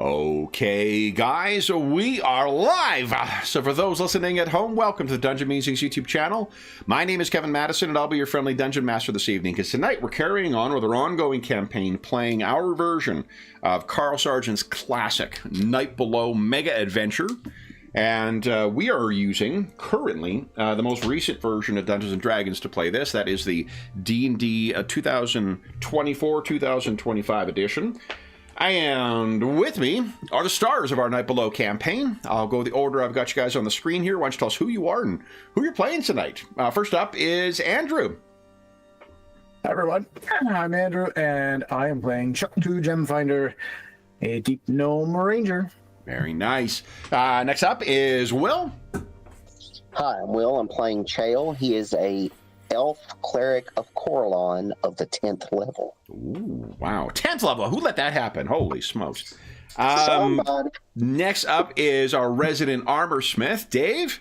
Okay, guys, we are live. So for those listening at home, welcome to the Dungeon Musings YouTube channel. My name is Kevin Madison, and I'll be your friendly Dungeon Master this evening, because tonight we're carrying on with our ongoing campaign, playing our version of Carl Sargent's classic Night Below Mega Adventure. And we are using, currently, the most recent version of Dungeons & Dragons to play this. That is the D&D 2024-2025 edition. And with me are the stars of our Night Below campaign. I'll go the order I've got you guys on the screen here. Why don't you tell us who you are and who you're playing tonight? First up is Andrew. Hi, everyone. I'm Andrew, and I am playing Chuck 2 Gemfinder, a Deep Gnome Ranger. Very nice. Next up is Will. Hi, I'm Will. I'm playing Chael. He is a elf cleric of Coralon of the 10th level. Ooh, wow. 10th level. Who let that happen? Holy smokes. Somebody. Next up is our resident armor smith, Dave.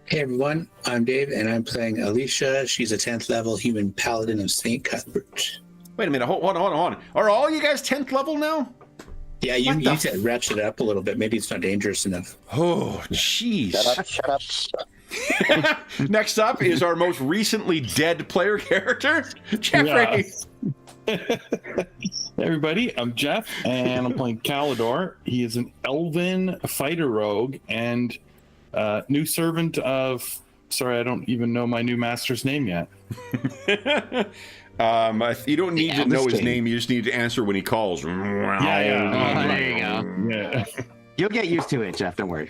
Hey everyone, I'm Dave, and I'm playing Alisha. She's a 10th level human paladin of St. Cuthbert. Wait a minute. Hold on. Are all you guys 10th level now? Yeah, you need to ratchet it up a little bit. Maybe it's not dangerous enough. Oh, jeez. Shut up. Next up is our most recently dead player character, Jeffrey. Hey everybody, I'm Jeff, and I'm playing Kalador. He is an elven fighter rogue and new servant of... Sorry, I don't even know my new master's name yet. You don't need to know his name. You just need to answer when he calls. Yeah. There you go. Yeah. You'll get used to it, Jeff. Don't worry.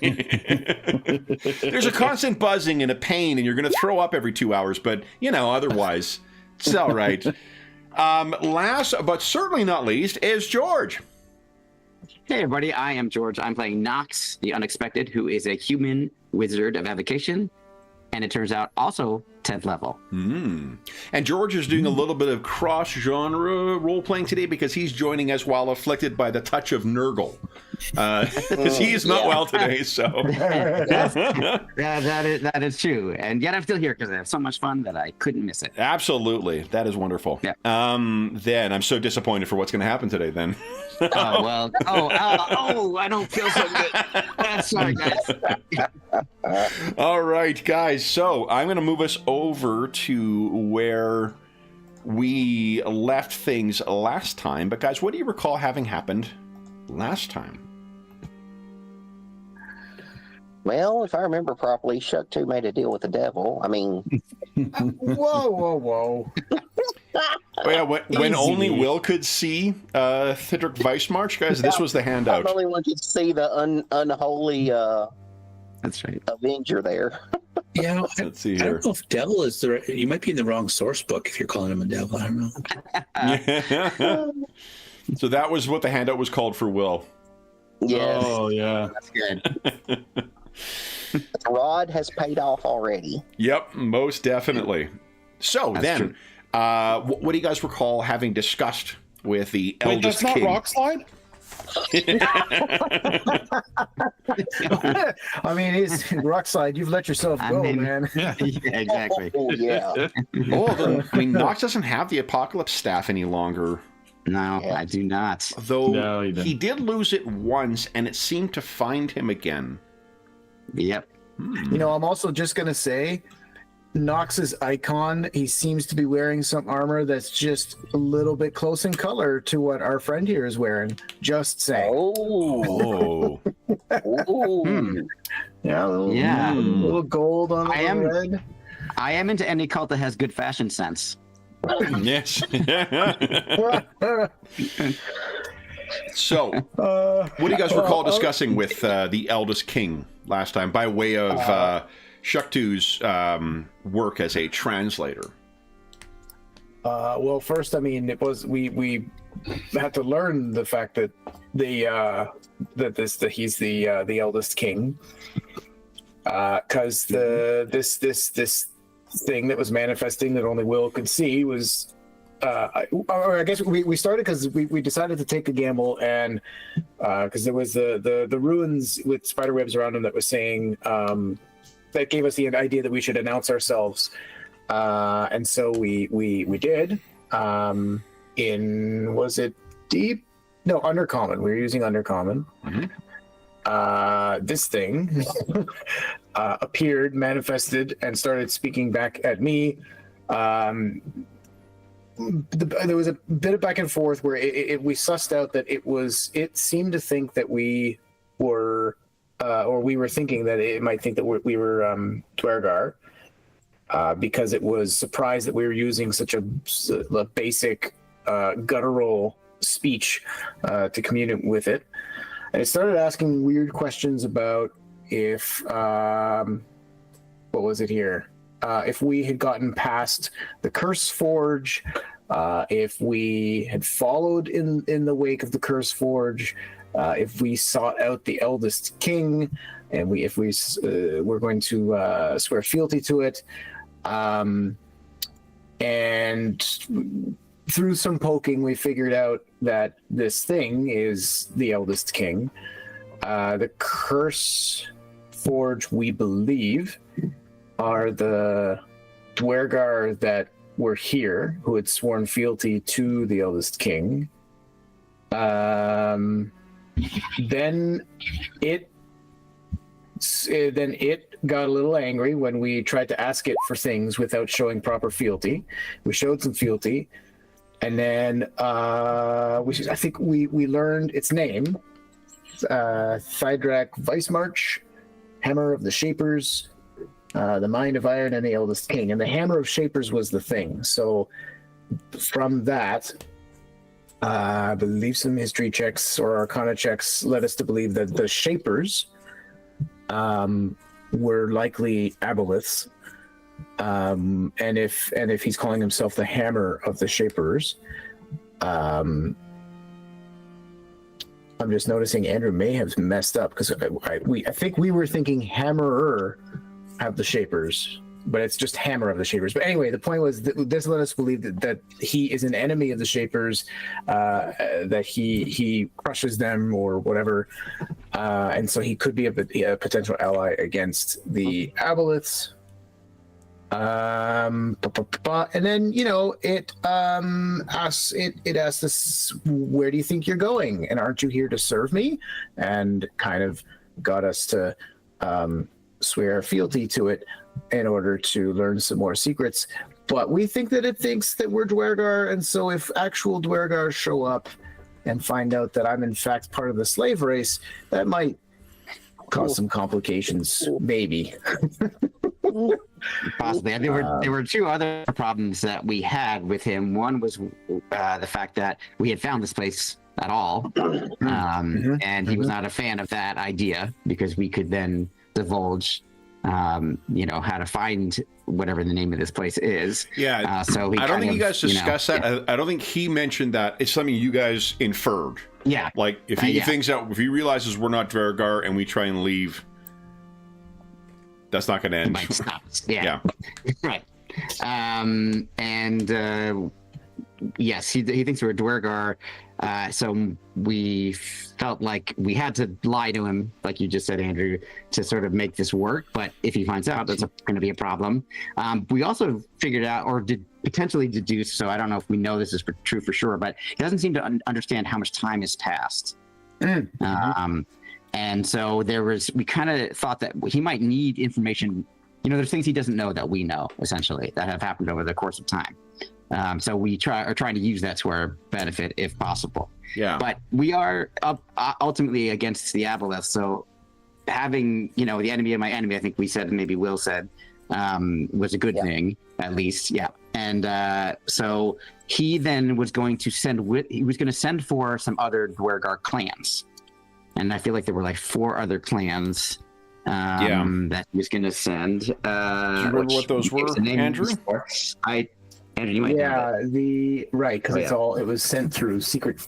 There's a constant buzzing and a pain, and you're going to throw up every 2 hours, but, otherwise, it's all right. Last, but certainly not least, is George. Hey, everybody. I am George. I'm playing Knox, the Unexpected, who is a human wizard of evocation. And it turns out also 10th level. And George is doing a little bit of cross-genre role-playing today because he's joining us while afflicted by the touch of Nurgle. He is not well today, so... that is true. And yet I'm still here because I have so much fun that I couldn't miss it. Absolutely. That is wonderful. Yeah. Then I'm so disappointed for what's going to happen today, then. I don't feel so good. Sorry, guys. All right, guys. So I'm going to move us over to where we left things last time. But guys, what do you recall having happened last time? Well, if I remember properly, Chuck 2 made a deal with the devil. I mean... Whoa. Oh, yeah, when only Will could see Thidric Weissmarch, guys, this was the handout. Only one could see the unholy That's right. Avenger there. Yeah, Let's see I here. don't know if devil is the... You might be in the wrong source book if you're calling him a devil. I don't know. So that was what the handout was called for Will. Yes. Oh, yeah. That's good. The rod has paid off already. Yep, most definitely. So That's then, what do you guys recall having discussed with the Wait, eldest that's not king? Rock Slide? I mean, it's Rockslide. You've let yourself go, man. Yeah, exactly. Oh, yeah. Knox doesn't have the Apocalypse Staff any longer. No, Yeah. I do not. Though No, he didn't. he did lose it once, and it seemed to find him again. Yep. I'm also just going to say, Knox's icon, he seems to be wearing some armor that's just a little bit close in color to what our friend here is wearing. Just saying. Oh. Oh. Yeah, a little, Yeah. a little gold on the red. I am into any cult that has good fashion sense. Yes. So, what do you guys recall discussing with the eldest king last time by way of Shuktu's work as a translator? Well, first, I mean, it was we had to learn the fact that he's the eldest king, because this thing that was manifesting that only Will could see was. I guess we started because we decided to take a gamble, and because there was the ruins with spider webs around them that was saying that gave us the idea that we should announce ourselves, and so we did. Was it Deep No, undercommon. We were using undercommon. This thing appeared, manifested, and started speaking back at me. There was a bit of back and forth where we sussed out that it seemed to think that we were, or we were thinking that it might think that we were Dwergar, because it was surprised that we were using such a basic guttural speech to communicate with it. And it started asking weird questions about if, what was it here? If we had gotten past the Curse Forge, if we had followed in the wake of the Curse Forge, if we sought out the Eldest King, and if we were going to swear fealty to it. And through some poking, we figured out that this thing is the Eldest King. The Curse Forge, we believe, are the Dwergar that were here, who had sworn fealty to the Eldest King. Then it got a little angry when we tried to ask it for things without showing proper fealty. We showed some fealty, and then I think we learned its name: Thydrak Weissmarch, Hammer of the Shapers, the Mind of Iron, and the Eldest King. And the Hammer of Shapers was the thing. So from that, I believe some history checks or arcana checks led us to believe that the Shapers were likely aboleths. And if he's calling himself the Hammer of the Shapers, I'm just noticing Andrew may have messed up, because I think we were thinking Hammerer of the Shapers, but it's just Hammer of the Shapers. But anyway, the point was that this led us believe that he is an enemy of the Shapers, that he crushes them or whatever, and so he could be a potential ally against the aboleths. And then it asked us, where do you think you're going, and aren't you here to serve me? And kind of got us to swear fealty to it in order to learn some more secrets. But we think that it thinks that we're Dwergar, and so if actual Dwergar show up and find out that I'm in fact part of the slave race, that might cause some complications, maybe. Possibly. And there were two other problems that we had with him. One was the fact that we had found this place at all, and he was not a fan of that idea, because we could then divulge how to find whatever the name of this place is. Yeah. So I don't think you guys discussed that. Yeah. I don't think he mentioned that. It's something you guys inferred. Yeah. Like if he thinks that, if he realizes we're not Dwergar and we try and leave, that's not going to end. Might stop. Yeah. Right. Yes, he thinks we're a Dwergar. So we felt like we had to lie to him, like you just said, Andrew, to sort of make this work. But if he finds out, that's going to be a problem. We also figured out, or did potentially deduce, so I don't know if we know this is true for sure, but he doesn't seem to understand how much time has passed. And so we kind of thought that he might need information. There's things he doesn't know that we know, essentially, that have happened over the course of time. So we are trying to use that to our benefit if possible. Yeah. But we are ultimately against the aboleth. So having, the enemy of my enemy, I think we said, and maybe Will said, was a good thing, at least. Yeah. And so he then was going to send for some other Dwergar clans. And I feel like there were like 4 other clans that he was going to send. Do you remember what those were, Andrew? Andrew, you might know because it was sent through secret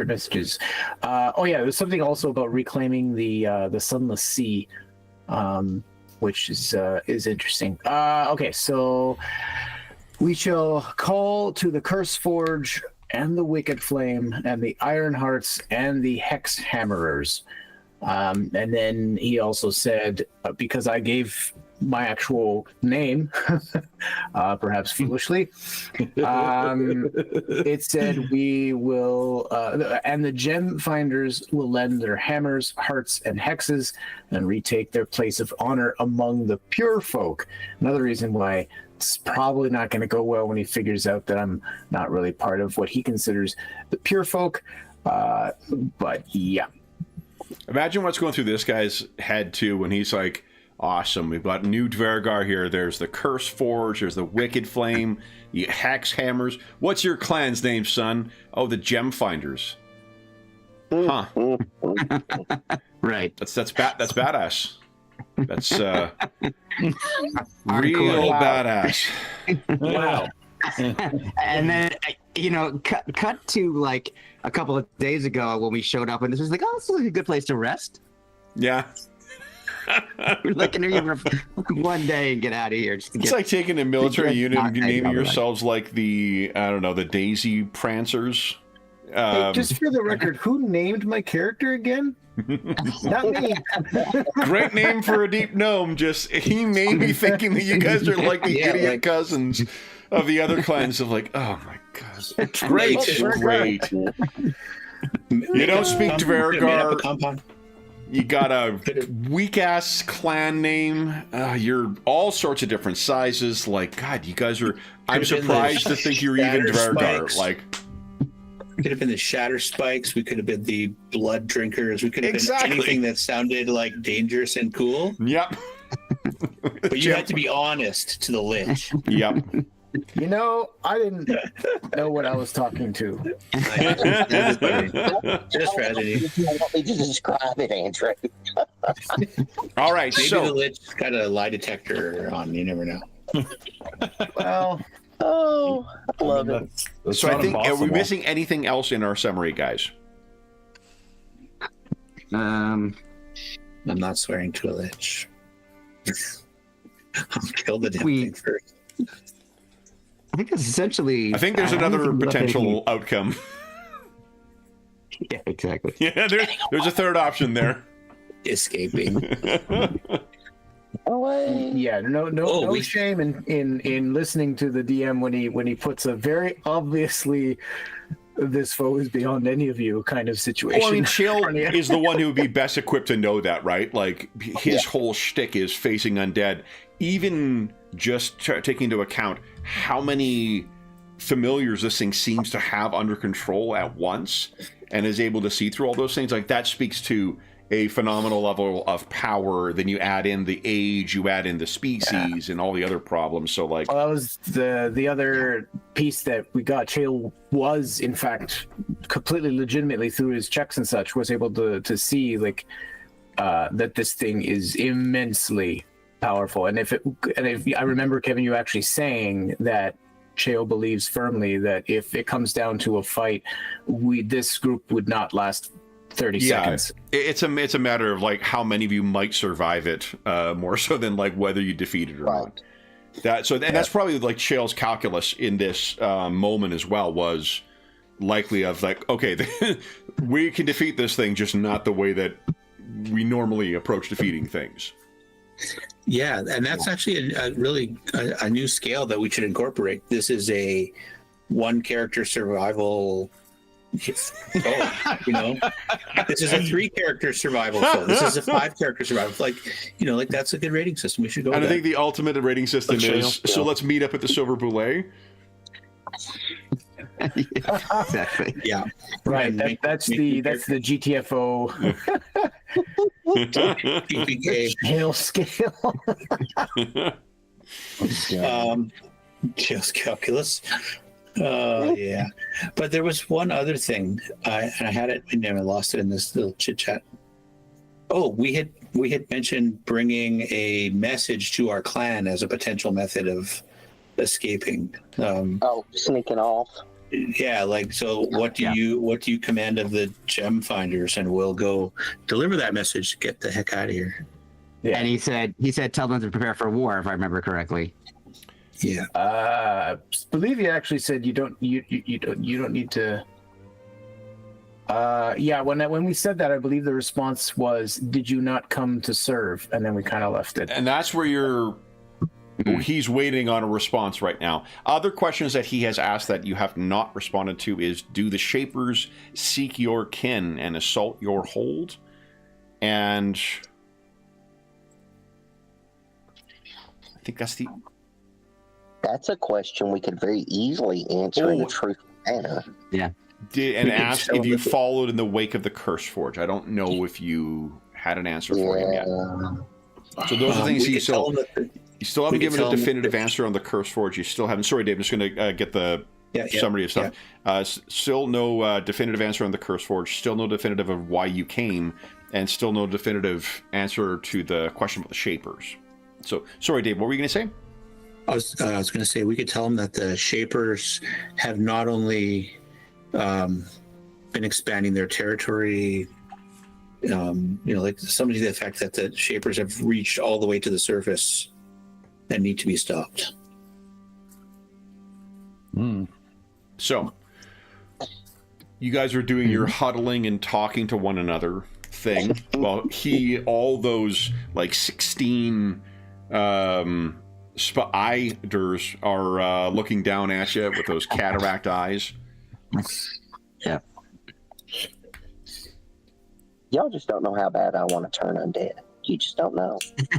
messages. There was something also about reclaiming the Sunless Sea, which is interesting. Okay, so we shall call to the Curse Forge and the Wicked Flame and the Iron Hearts and the Hex Hammerers. And then he also said, because I gave my actual name, perhaps foolishly. It said we will, and the gem finders will lend their hammers, hearts, and hexes and retake their place of honor among the pure folk. Another reason why it's probably not going to go well when he figures out that I'm not really part of what he considers the pure folk. But yeah. Imagine what's going through this guy's head too when he's like, awesome, we've got new Dvergar here. There's the Curse Forge, there's the Wicked Flame, the Hex Hammers. What's your clan's name, son? Oh, the Gem Finders. Huh. Right. That's badass. That's real Hardcore. badass. Wow. And then, cut to like a couple of days ago when we showed up, and this was like, oh, this is like a good place to rest. Yeah. We're looking at you for one day and get out of here. It's like taking a military unit and naming Right. yourselves like the Daisy Prancers. Hey, just for the record, who named my character again? Not me. Great name for a deep gnome. Just he made me thinking that you guys are like the idiot cousins of the other clans. Of like, oh my god, great. You don't speak Dvergar. You got a weak ass clan name. You're all sorts of different sizes. Like, God, you guys are. I'm surprised to think you're even Dvergar. Like. We could have been the Shatter Spikes. We could have been the Blood Drinkers. We could have Exactly. been anything that sounded like dangerous and cool. Yep. But you had to be honest to the Lich. Yep. You know, I didn't know what I was talking to. Just tragedy. You want me to describe it, Andrew? All right. Maybe the So Lich got a lie detector on. You never know. Well, Oh, I love it. That's So I not think, are we impossible. missing anything else in our summary, guys? I'm not swearing to a Lich. I'll kill the damn thing first. I think that's essentially. I think there's don't another think we left potential outcome. anything- Yeah, exactly. Yeah, there's a third option there. Escaping. Away. yeah, no shame in listening to the DM when he puts a very obviously this foe is beyond any of you kind of situation. Well, I mean, Chill on you. is the one who would be best equipped to know that, right? Like, his whole shtick is facing undead. Even just taking into account how many familiars this thing seems to have under control at once and is able to see through all those things, like, that speaks to a phenomenal level of power. Then you add in the age, you add in the species, and all the other problems. So, like, Well, that was the other piece that we got. Chael was, in fact, completely legitimately through his checks and such, was able to see like that this thing is immensely powerful. And if I remember, Kevin, you actually saying that Chael believes firmly that if it comes down to a fight, this group would not last 30 seconds. It's a matter of like how many of you might survive it, more so than like whether you defeat it or not. That's probably like Chael's calculus in this moment as well, was likely of like, okay, we can defeat this thing, just not the way that we normally approach defeating things. Yeah, and that's actually a really new scale that we should incorporate. This is a one character survival. This is a 3-character survival show. This is a 5-character survival. Like that's a good rating system. We should go. And I with think the ultimate rating system is so let's meet up at the Silver Boulet. Exactly. Yeah, Right. That's the GTFO PPK. scale. Just calculus. Yeah, but there was one other thing, and I had it and I lost it in this little chit chat. Oh, we had mentioned bringing a message to our clan as a potential method of escaping. Sneaking off. Yeah, like, so what do you command of the gem finders, and we'll go deliver that message to get the heck out of here. Yeah. And he said tell them to prepare for war, if I remember correctly. Yeah. I believe he actually said you don't need to. Yeah, when we said that, I believe the response was, "Did you not come to serve?" And then we kind of left it. And that's where he's waiting on a response right now. Other questions that he has asked that you have not responded to is, do the Shapers seek your kin and assault your hold? And I think That's a question we could very easily answer in a truthful manner. Yeah. And ask if you followed in the wake of the Curse Forge. I don't know if you had an answer for him yet. So those are things you still haven't given a definitive answer on the Curse Forge. You still haven't. Sorry, Dave. I'm just going to get the summary of stuff. Still no definitive answer on the Curse Forge. Still no definitive of why you came, and still no definitive answer to the question about the Shapers. So, sorry, Dave. What were you going to say? I was going to say we could tell them that the Shapers have not only been expanding their territory, like somebody to the fact that the Shapers have reached all the way to the surface and need to be stopped. So, you guys are doing your huddling and talking to one another thing. Well, all those like 16 spiders are looking down at you with those cataract eyes. Yeah. Y'all just don't know how bad I want to turn undead. You just don't know.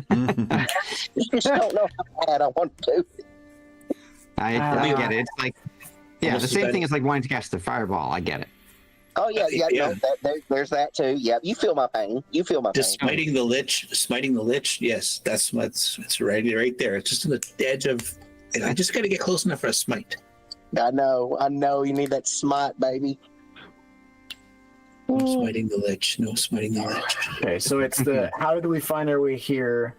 You just don't know how bad I want to do it. I get it. It's like, the same thing as like wanting to cast the fireball. I get it. Oh yeah. No, there's that too. Yeah, you feel my pain. Just smiting the lich. Yes, that's right there. It's just on the edge of. I just got to get close enough for a smite. I know. You need that smite, baby. No smiting the lich. Okay, so it's the how do we find our way here?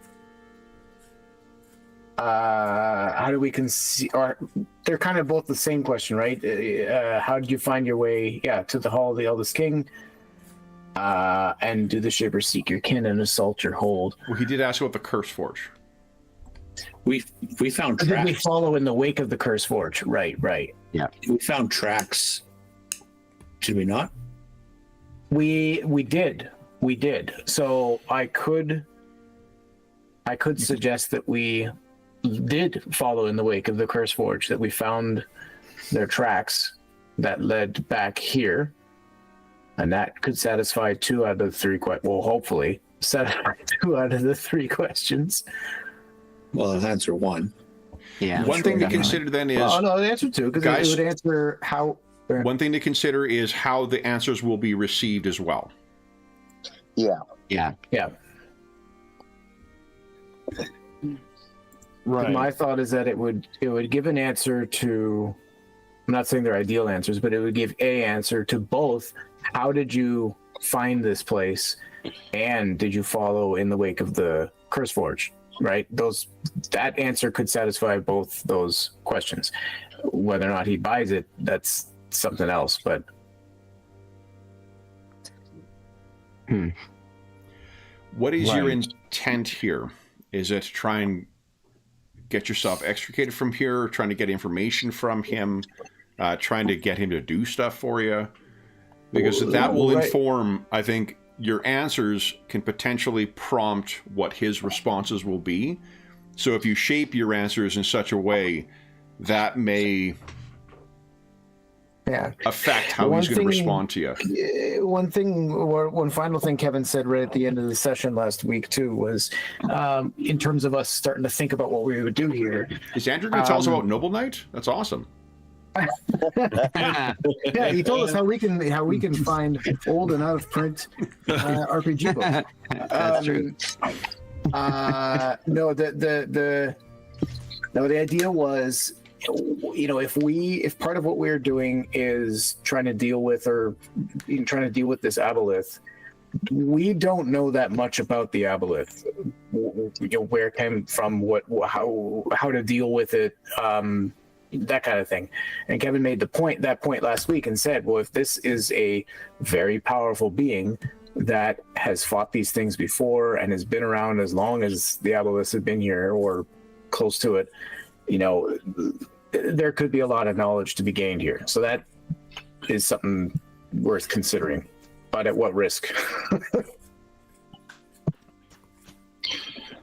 How do we conceive? Or they're kind of both the same question, right? How did you find your way? To the Hall of the Eldest King. And do the Shapers seek your kin and assault your hold? Well, he did ask about the Curse Forge. We found tracks. Did we follow in the wake of the Curse Forge? Right. Yeah. We found tracks. Did we not? We did. So I could suggest that we did follow in the wake of the Curse Forge, that we found their tracks that led back here, and that could satisfy 2 out of the 3 hopefully satisfy 2 out of the 3 questions. Well, I'll answer 1. Yeah. One thing to consider then is... no, the answer 2, because it would answer how... One thing to consider is how the answers will be received as well. Yeah. Right. My thought is that it would give an answer to... I'm not saying they're ideal answers, but it would give a answer to both. How did you find this place, and did you follow in the wake of the Curse Forge? Right? That answer could satisfy both those questions. Whether or not he buys it, that's something else. But what is your intent here? Is it to try and get yourself extricated from here, trying to get information from him, trying to get him to do stuff for you? Because that will inform, I think, your answers can potentially prompt what his responses will be. So if you shape your answers in such a way, that may affect how he's going to respond to you. One final thing Kevin said right at the end of the session last week too was, in terms of us starting to think about what we would do here. Is Andrew going to tell us about Noble Knight? That's awesome. He told us how we can find old and out of print RPG books. That's true. The idea was, if part of what we're doing is trying to deal with this aboleth, we don't know that much about the aboleth. Where it came from, how to deal with it, that kind of thing. And Kevin made that point last week and said, well, if this is a very powerful being that has fought these things before and has been around as long as the aboleths have been here or close to it, there could be a lot of knowledge to be gained here. So that is something worth considering, but at what risk?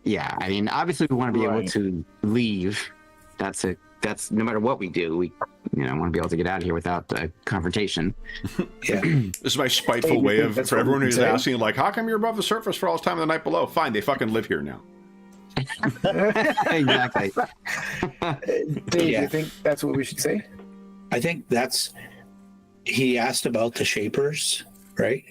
Yeah, I mean, obviously we want to be able to leave. That's no matter what we do, we want to be able to get out of here without confrontation. Yeah. This is my spiteful way of, for everyone who's asking, like, how come you're above the surface for all this time of the night below? Fine, they fucking live here now. Exactly. Dave, do you think that's what we should say? I think he asked about the shapers, right?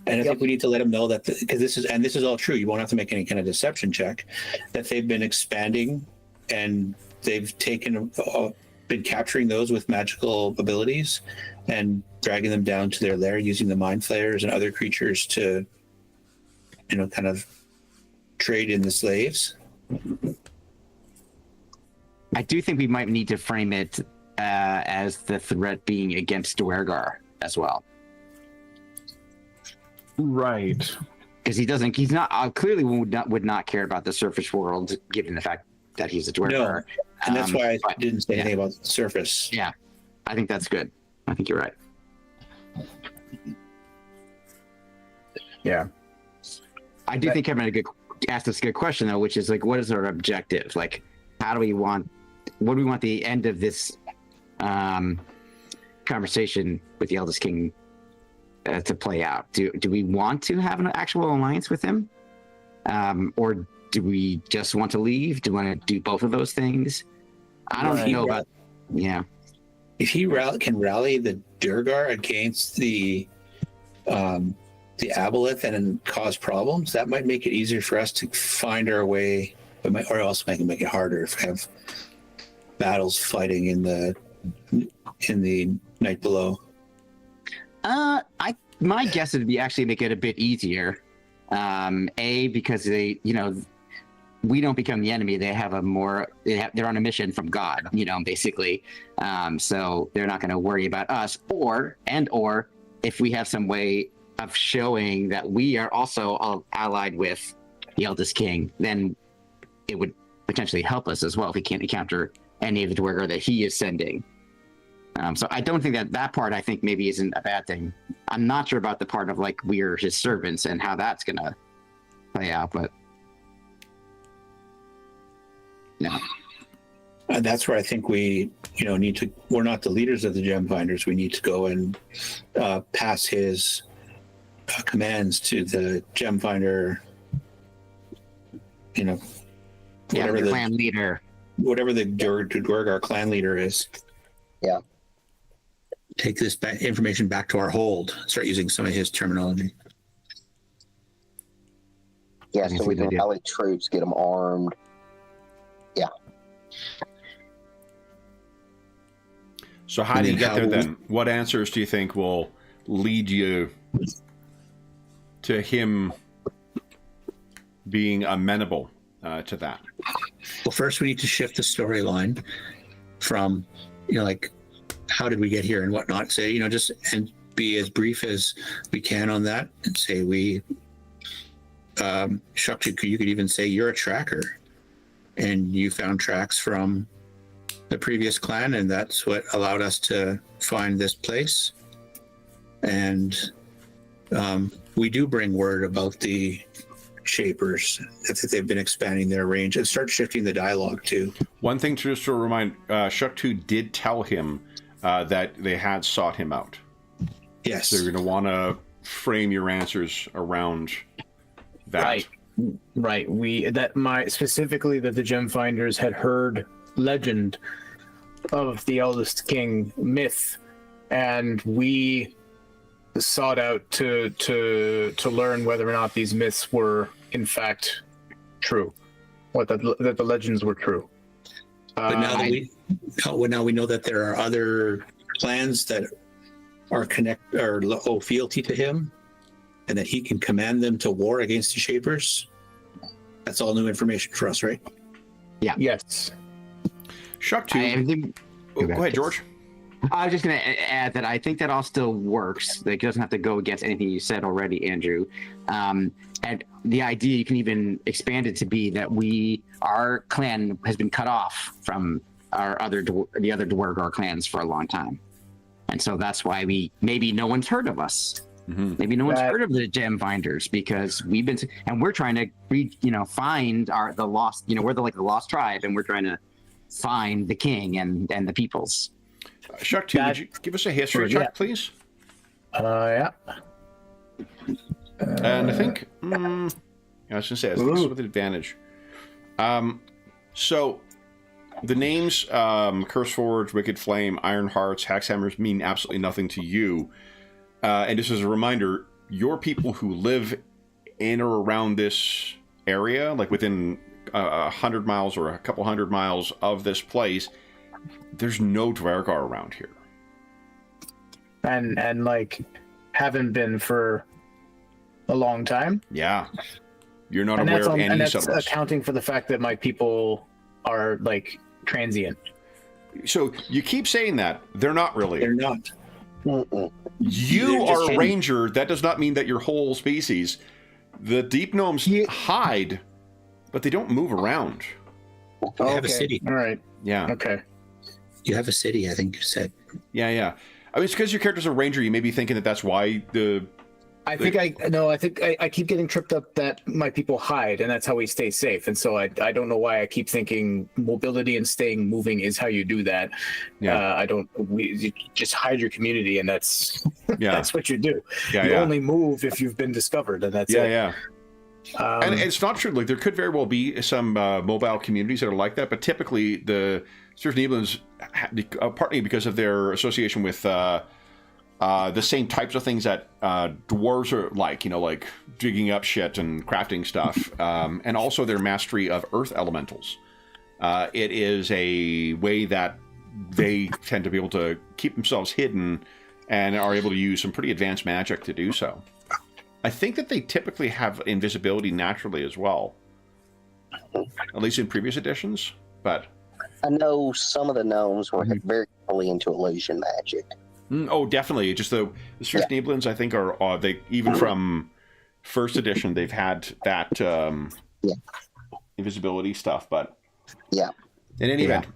And I think we need to let him know that, because this is all true. You won't have to make any kind of deception check, that they've been expanding and they've been capturing those with magical abilities and dragging them down to their lair using the mind flayers and other creatures to, kind of trade in the slaves. I do think we might need to frame it as the threat being against Duergar as well. Right. Because he's not clearly would not care about the surface world, given the fact that he's a Duergar. No, and that's why I didn't say anything about the surface. Yeah, I think that's good. I think you're right. Yeah. I do think Kevin asked us a good question, though, which is like, what is our objective? Like, what do we want the end of this conversation with the Eldest King to play out? Do we want to have an actual alliance with him? Or do we just want to leave? Do we want to do both of those things? I don't know about, If he can rally the Durgar against the Aboleth and cause problems, that might make it easier for us to find our way, or also make it harder if we have battles fighting in the night below. My guess would be actually make it a bit easier. Because they, we don't become the enemy. They have they're on a mission from God, basically. So they're not going to worry about us, or if we have some way of showing that we are also allied with the Eldest King, then it would potentially help us as well if we can't encounter any of the Duergar that he is sending. So I don't think that part, I think, maybe isn't a bad thing. I'm not sure about the part of like we're his servants and how that's gonna play out, but no. And that's where I think we, need to. We're not the leaders of the Gem Finders. We need to go and pass his commands to the Gem Finder. Whatever the clan leader, whatever the Duergar clan leader is. Yeah. Take this information back to our hold. Start using some of his terminology. Yeah, so we can rally troops, get them armed. Yeah. So how do you get there then? What answers do you think will lead you to him being amenable to that? Well, first we need to shift the storyline from, how did we get here and whatnot. Say, just and be as brief as we can on that, and say Shuktu, you could even say you're a tracker, and you found tracks from the previous clan, and that's what allowed us to find this place. And we do bring word about the Shapers, that they've been expanding their range, and start shifting the dialogue too. One thing to just to remind, Shuktu did tell him that they had sought him out. Yes. So you're going to want to frame your answers around that. Right. Specifically that the Gem Finders had heard legend of the Eldest King myth, and we sought out to learn whether or not these myths were in fact true, that the legends were true. But now we know that there are other clans that are owe fealty to him, and that he can command them to war against the Shapers. That's all new information for us, right? Yeah. Yes. Shuktu. Go ahead, George. I was just going to add that I think that all still works. Like, it doesn't have to go against anything you said already, Andrew. And the idea, you can even expand it to be that our clan has been cut off from the other Duergar clans for a long time. And so that's why maybe no one's heard of us. Mm-hmm. Maybe no one's heard of the gem finders because we're trying to find the lost, we're the lost tribe, and we're trying to find the king and the peoples. Shuck, would you give us a history check, please? Yeah. And I think, I was going to say, I think this is with an advantage. So, the names Curseforge, Wicked Flame, Iron Hearts, Hexhammers mean absolutely nothing to you. And just as a reminder, your people who live in or around this area, like within 100 miles or a couple 100 miles of this place, there's no Dvargar around here. And like, haven't been for a long time. Yeah. You're not aware of any and that's settlers. accounting for the fact that my people are like transient. So you keep saying that. They're not really. They're not. You They're just are a hidden. ranger. That does not mean that your whole species. The deep gnomes hide, but they don't move around. You have a city. All right. Yeah. Okay. You have a city, I think you said. Yeah. I mean, it's because your character's a ranger. You may be thinking that that's why I think I keep getting tripped up that my people hide, and that's how we stay safe. And so I don't know why I keep thinking mobility and staying moving is how you do that. Yeah. You just hide your community, and that's that's what you do. Yeah, you only move if you've been discovered, and that's it. Yeah. And it's not true. Like, there could very well be some mobile communities that are like that, but typically the Surf Neblins, partly because of their association with the same types of things that dwarves are like, like digging up shit and crafting stuff, and also their mastery of earth elementals. It is a way that they tend to be able to keep themselves hidden and are able to use some pretty advanced magic to do so. I think that they typically have invisibility naturally as well, at least in previous editions, but... I know some of the gnomes were very heavily into illusion magic. Oh, definitely. Just the Surf Neblins, I think, are they even from first edition, they've had that invisibility stuff. But in any event,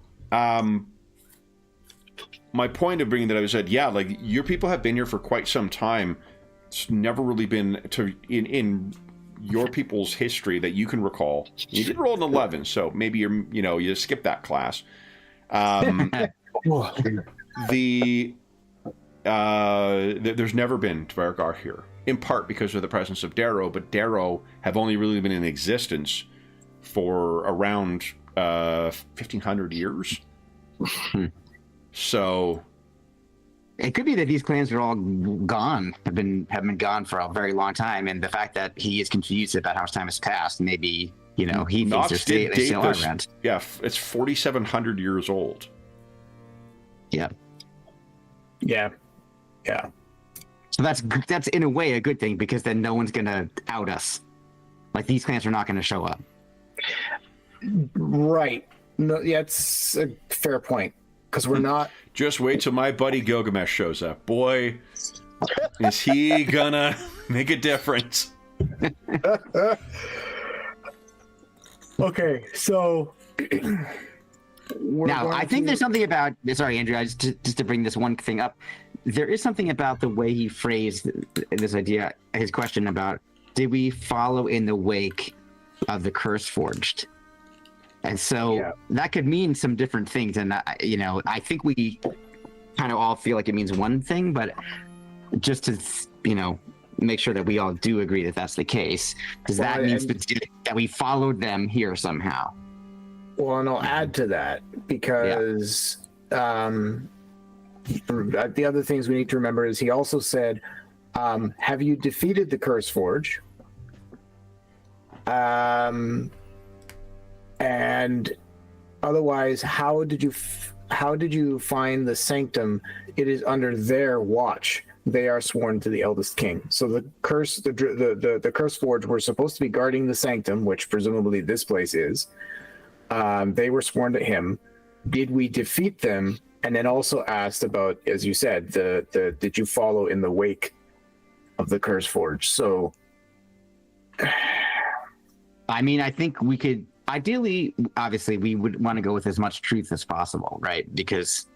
my point of bringing that up is that like your people have been here for quite some time. It's never really been in your people's history that you can recall. You did roll an 11, so maybe you skip that class. There's never been Dvargar here, in part because of the presence of Darrow, but Darrow have only really been in existence for around 1,500 years. So it could be that these clans are all gone, have been gone for a very long time, and the fact that he is confused about how much time has passed, maybe he thinks Knox they're still around. Yeah, it's 4,700 years old. Yeah. So that's in a way a good thing, because then no one's gonna out us. Like, these clans are not gonna show up. Right. No, it's a fair point, because we're not. Just wait till my buddy Gilgamesh shows up. Boy, is he gonna make a difference. Okay, so now I think there's something about. Sorry, Andrew. Just to bring this one thing up, there is something about the way he phrased this idea, his question about, did we follow in the wake of the Curse Forged? And so that could mean some different things. And, I think we kind of all feel like it means one thing, but just to, make sure that we all do agree that that's the case, because that means that we followed them here somehow. Well, and I'll add to that, because the other things we need to remember is he also said, have you defeated the Curse Forge? And otherwise, how did you find the sanctum? It is under their watch. They are sworn to the eldest king. So the curse forge were supposed to be guarding the sanctum, which presumably this place is. They were sworn to him. Did we defeat them? And then also asked about, as you said, did you follow in the wake of the Curse Forge? So, I mean, I think we could. Ideally, obviously, we would want to go with as much truth as possible, right? Because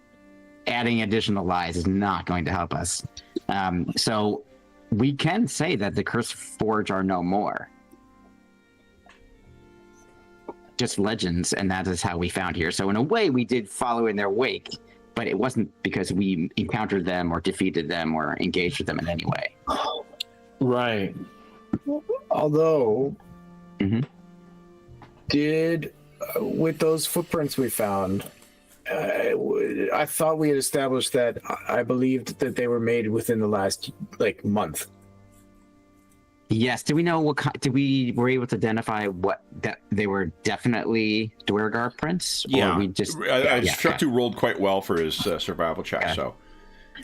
adding additional lies is not going to help us. So we can say that the Curse Forge are no more. Just legends, and that is how we found here. So in a way, we did follow in their wake, but it wasn't because we encountered them or defeated them or engaged with them in any way. Right. Although, Mhm. with those footprints we found, I thought we had established that I believed that they were made within the last month. Yes. Do we know what were able to identify what that they were definitely Dwergar prints? Yeah. Or we just Shuktu rolled quite well for his survival check. Okay. So,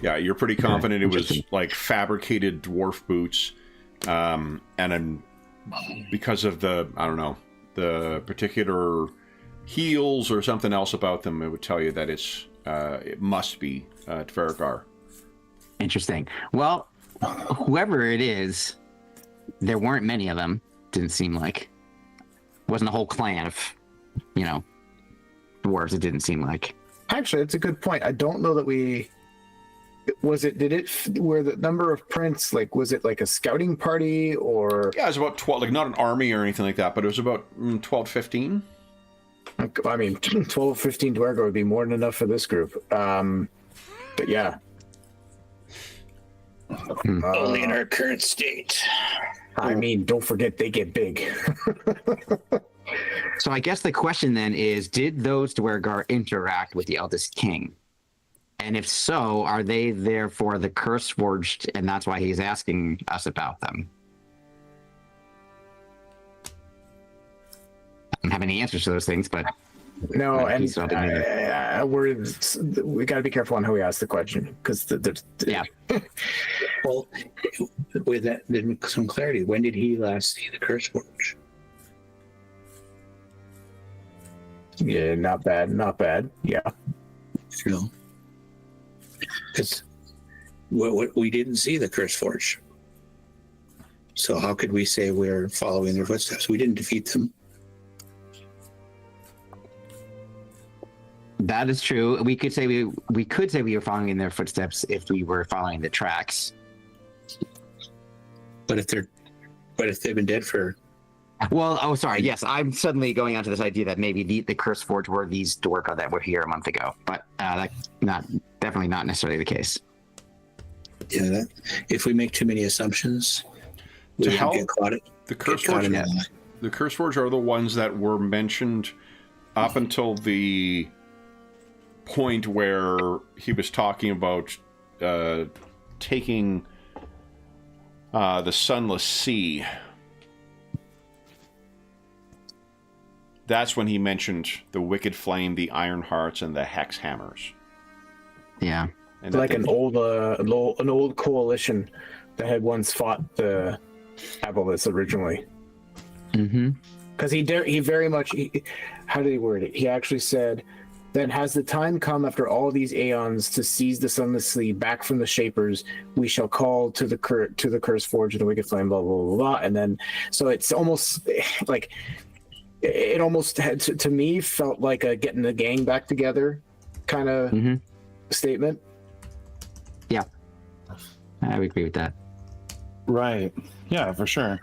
yeah, you're pretty confident it was Interesting. like fabricated dwarf boots, and because of the particular heels or something else about them, it would tell you that it must be Dwergar. Interesting. Well, whoever it is, there weren't many of them. Didn't seem like. Wasn't a whole clan of, dwarves. It didn't seem like. Actually, it's a good point. I don't know that we. Were the number of prints, was it like a scouting party or? Yeah, it was about 12, not an army or anything like that, but it was about 12, 15. I mean, 12, 15 Dwergar would be more than enough for this group. But yeah. Only in our current state. I mean, don't forget they get big. So I guess the question then is, did those Dwergar interact with the Eldest King? And if so, are they therefore the Curse Forged, and that's why he's asking us about them? I don't have any answers to those things, but No, and he's not in either. we got to be careful on how we ask the question because Yeah. Well, with that, then some clarity. When did he last see the Curse Forge? Yeah, not bad. Yeah. Because we didn't see the Curse Forge. So how could we say we're following their footsteps? We didn't defeat them. That is true. We could say we were following in their footsteps if we were following the tracks. But if they've been dead for Well, sorry. Yes, I'm suddenly going on to this idea that maybe the Curse Forge were these Dwergar that were here a month ago, but that's definitely not necessarily the case. Yeah, if we make too many assumptions, we To won't help, get caught. the Curse Get caught Forge, in that lie. the Curse Forge are the ones that were mentioned up until the point where he was talking about taking the Sunless Sea. That's when he mentioned the Wicked Flame, the Iron Hearts, and the Hex Hammers. Yeah. And Like an old coalition that had once fought the Aboleths originally. Mm-hmm. Because he very much. How did he word it? He actually said, "Then has the time come after all these aeons to seize the Sunless Sea back from the Shapers? We shall call to the Curse Forge and the Wicked Flame." Blah blah blah blah. And then, so it's almost like it almost had to me felt like a getting the gang back together kind of statement. Yeah, I would agree with that. Right. Yeah, for sure.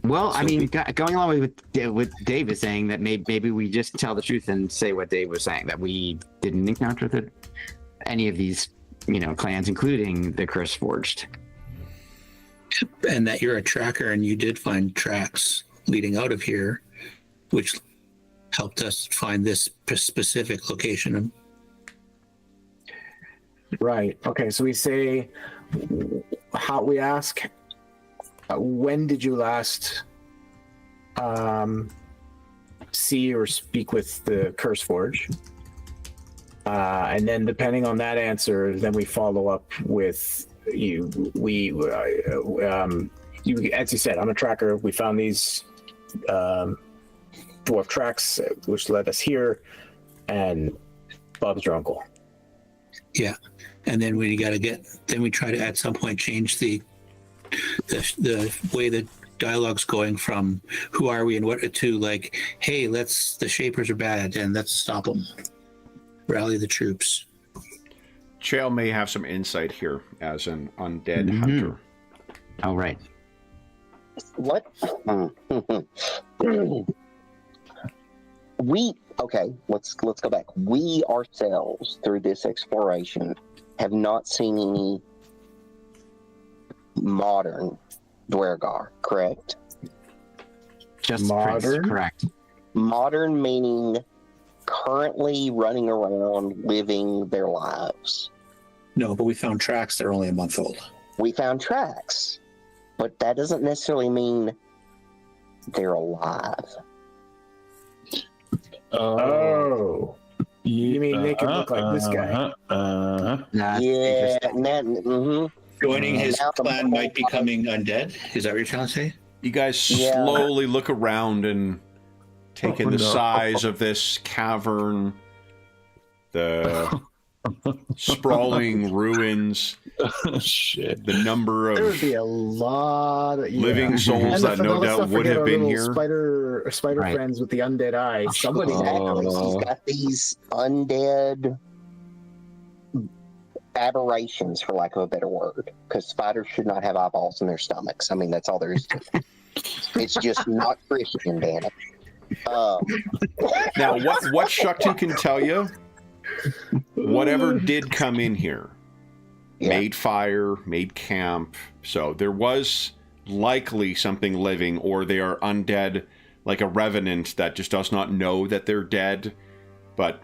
Well, I mean, going along with what Dave is saying, that maybe we just tell the truth and say what Dave was saying, that we didn't encounter any of these, clans, including the Curse Forged. And that you're a tracker and you did find tracks leading out of here, which helped us find this specific location. Right. Okay. So we say, we ask, when did you last see or speak with the Curse Forge? And then depending on that answer, then we follow up with you. As you said, I'm a tracker. We found these dwarf tracks, which led us here, and Bob's your uncle. Yeah. And then we try to at some point change the way that dialogues going from who are we and what to like, hey, the Shapers are bad and let's stop them. Rally the troops. Chael may have some insight here as an undead hunter. Oh, right. What? Let's go back. We ourselves, through this exploration, have not seen any modern Dwergar, correct? Just Modern? Prince, correct. Modern meaning currently running around living their lives. No, but we found tracks that are only a month old. We found tracks, but that doesn't necessarily mean they're alive. Oh. You mean make it look like this guy? That's Yeah. interesting. Joining his Now the clan might be whole- becoming undead. Is that what you're trying to say? You guys Yeah. slowly look around and take in the no. size of this cavern, the sprawling ruins, Shit. the number There would of be a lot of living souls that no doubt would have been here. Spider Right. friends with the undead eye. Somebody Exactly. Oh. He's got these undead aberrations, for lack of a better word, because spiders should not have eyeballs in their stomachs. I mean, that's all there is to it. It's just not Christian, damn it. Now, what Shuktu can tell you, whatever did come in here, Yeah. made fire, made camp, so there was likely something living, or they are undead, like a revenant that just does not know that they're dead. But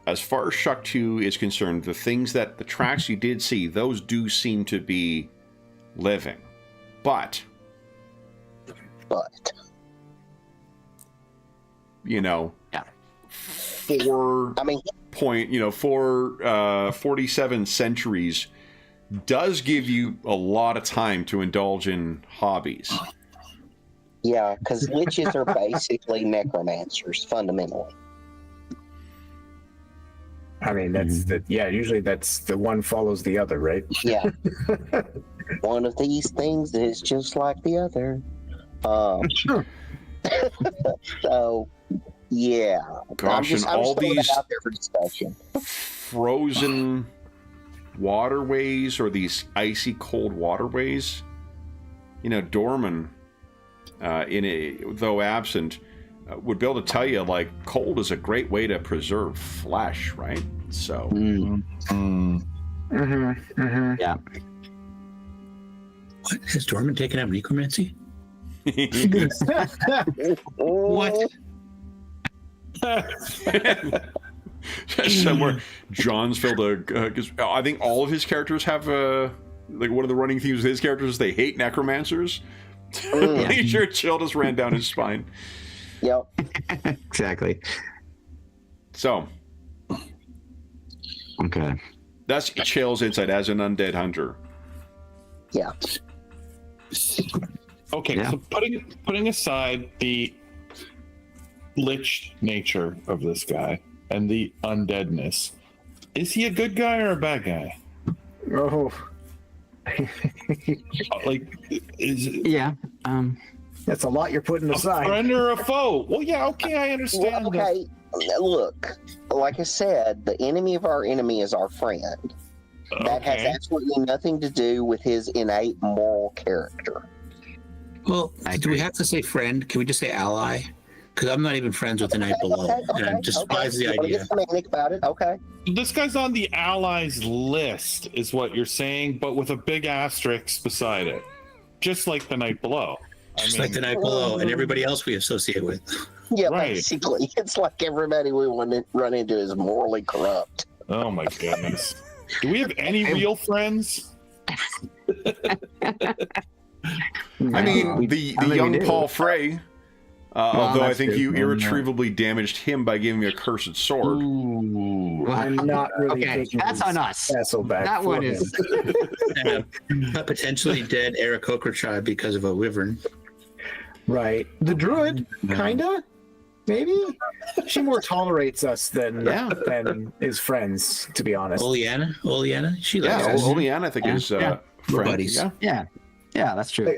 as far as Shuktu is concerned, the tracks you did see, those do seem to be living. But, you know, Yeah. 47 centuries does give you a lot of time to indulge in hobbies. Yeah, because witches are basically necromancers, fundamentally. I mean, usually that's the one follows the other, right? Yeah. One of these things is just like the other. So, yeah. Gosh, I'm just all throwing these it out there for discussion. frozen waterways, or these icy cold waterways, you know, Dorman, though absent, would be able to tell you, like, cold is a great way to preserve flesh, right? So, Yeah. What? Has Dorman taken up necromancy? What? somewhere John's filled because I think all of his characters have like, one of the running themes of his characters is they hate necromancers. I'm sure chill just ran down his spine. Yep. Exactly. So Okay. that's Chill's insight as an undead hunter. Yeah. Okay, Yeah. so putting aside the lich nature of this guy and the undeadness, is he a good guy or a bad guy? Oh, Like, is it Yeah. that's a lot you're putting a aside. friend or a foe? Well, yeah, okay, I understand. Well, okay. Look, like I said, the enemy of our enemy is our friend. That has Okay. absolutely nothing to do with his innate moral character. Well, I do we agree. have to say friend? Can we just say ally? Because I'm not even friends with the Night Below, and I despise the You wanna idea. get semantic about it? Okay. This guy's on the allies list, is what you're saying, but with a big asterisk beside it, just like the night below. Just like the Night Below and everybody else we associate with. Yeah, Right. basically. It's like everybody we want to run into is morally corrupt. Oh my goodness. Do we have any real friends? I mean, We- the I mean, we young do. Paul Frey, although I that's think true. you Yeah. irretrievably damaged him by giving me a cursed sword. Ooh. I'm not really Okay, taking that's his on us. castle back. That for one him. is. And a potentially dead Aarakocra tribe because of a wyvern. right. The druid, kinda, maybe. She more tolerates us than is friends, to be honest. Oleana, she Yeah, likes us. Oleana, I think, is Yeah. friend. buddies. Yeah. Yeah. Yeah, that's true.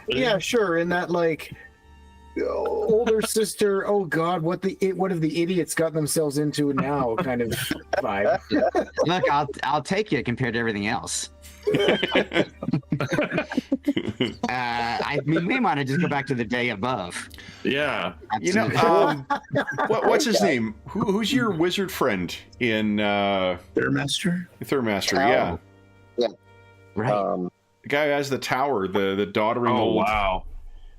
Yeah, sure. In that like older sister, oh God, what have the idiots got themselves into now kind of vibe. Look, I'll take you compared to everything else. We may want to just go back to the day above. Yeah. You know, what's his name? Who's your wizard friend in Thurmaster? Thurmaster? Yeah, Right. the guy who has the tower, the doddering Oh old. wow.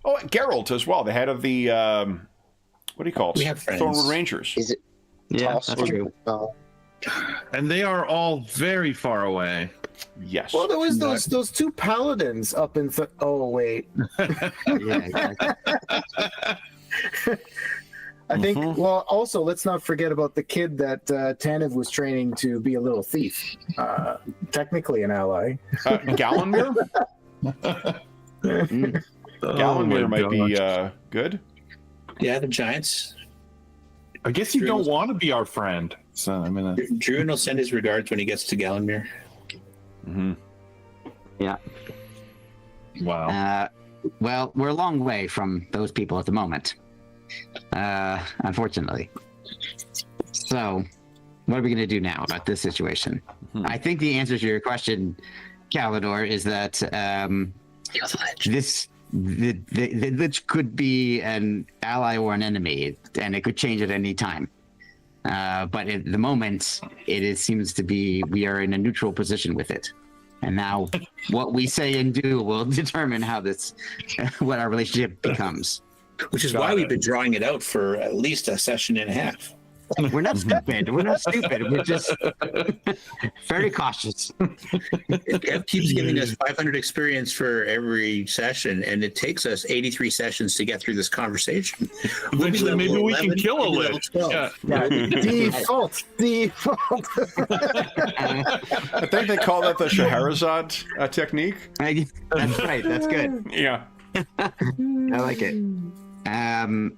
Oh, Geralt as well, the head of the what do you call it? We have friends. Thornwood Rangers. Is it Yeah, Toss? that's true. And they are all very far away. Yes. Well, there was those two paladins up in. Oh wait, Yeah, exactly. I think. Mhm. Well, also let's not forget about the kid that Tanev was training to be a little thief. Technically an ally. Gallenmere? Mm. Gallenmere Oh my might be good. Yeah, the Giants. I guess you don't want to be our friend. So I'm gonna. Druin will send his regards when he gets to Gallenmere. Mm-hmm. Wow. Well, we're a long way from those people at the moment, unfortunately. So, what are we going to do now about this situation? I think the answer to your question, Kalador, is that this could be an ally or an enemy, and it could change at any time. But at the moment, seems to be we are in a neutral position with it. And now, what we say and do will determine how what our relationship becomes. Which is Got why it. we've been drawing it out for at least a session and a half. We're not stupid. We're not stupid. We're just very cautious. It keeps giving us 500 experience for every session, and it takes us 83 sessions to get through this conversation. Eventually, maybe we can kill a level lich. 12. Yeah. Default. I think they call that the Scheherazade technique. That's right. That's good. Yeah. I like it.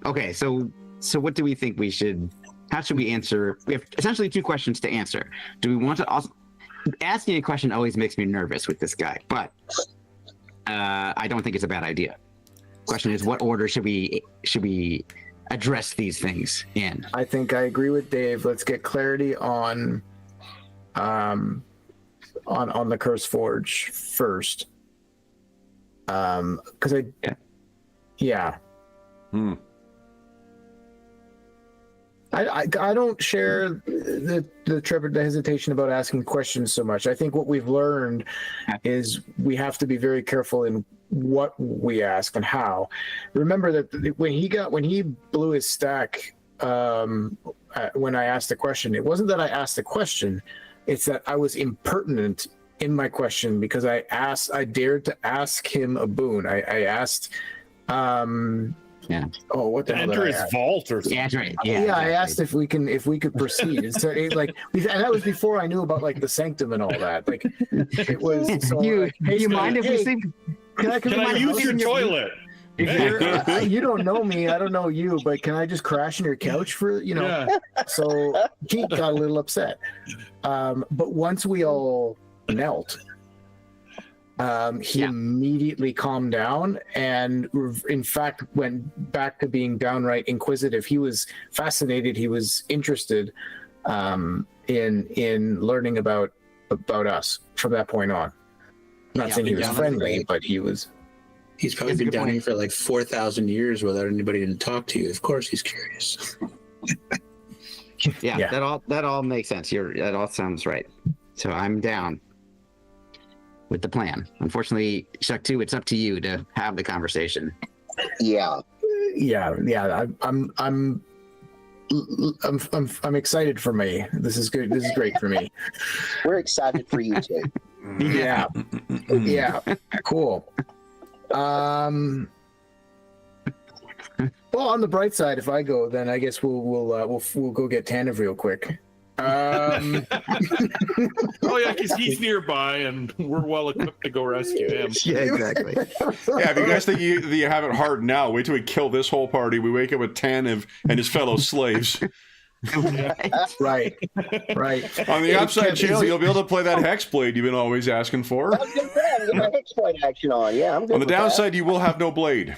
Okay, so what do we think we should? How should we answer? We have essentially two questions to answer. Do we want to also asking a question always makes me nervous with this guy, but I don't think it's a bad idea. Question is, what order should we address these things in? I think I agree with Dave. Let's get clarity on the Curse Forge first. Because yeah. Hmm. I don't share the hesitation about asking questions so much. I think what we've learned is we have to be very careful in what we ask and how. Remember that when he blew his stack, when I asked the question, it wasn't that I asked the question, it's that I was impertinent in my question because I dared to ask him a boon. I asked Yeah. Oh, what the hell did Enter I his ask? vault or something. Yeah, that's right. Yeah, Yeah, I exactly. asked if we could proceed. And so and that was before I knew about like the sanctum and all that. Like it was. So, You hey, you mind if we hey, see? Can Can I use your toilet? You don't know me, I don't know you, but can I just crash on your couch for Yeah. So he got a little upset. But once we all knelt, he Yeah. immediately calmed down and in fact went back to being downright inquisitive. He was fascinated, he was interested in learning about us from that point on. Not Yeah, saying he was yeah, friendly, but he was. He's probably That's a been good down point. here for like 4,000 years without anybody to talk to you. Of course, he's curious. Yeah, Yeah. that all makes sense. That all sounds right. So I'm down with the plan. Unfortunately, Shuck 2, it's up to you to have the conversation. Yeah. Yeah. I'm excited for me. This is good. This is great for me. We're excited for you too. Yeah. Yeah. Cool. Well, on the bright side, if I go, then I guess we'll go get Tanev real quick. Oh yeah, because he's nearby and we're well equipped to go rescue him. Yeah, exactly. Yeah, if you guys think you have it hard now, wait till we kill this whole party. We wake up with Tanev and his fellow slaves. Right. On the upside channel, you'll be able to play that Hexblade you've been always asking for. I was gonna say, I'm getting my Hexblade action on. Yeah, I'm good On the with that. downside, you will have no blade.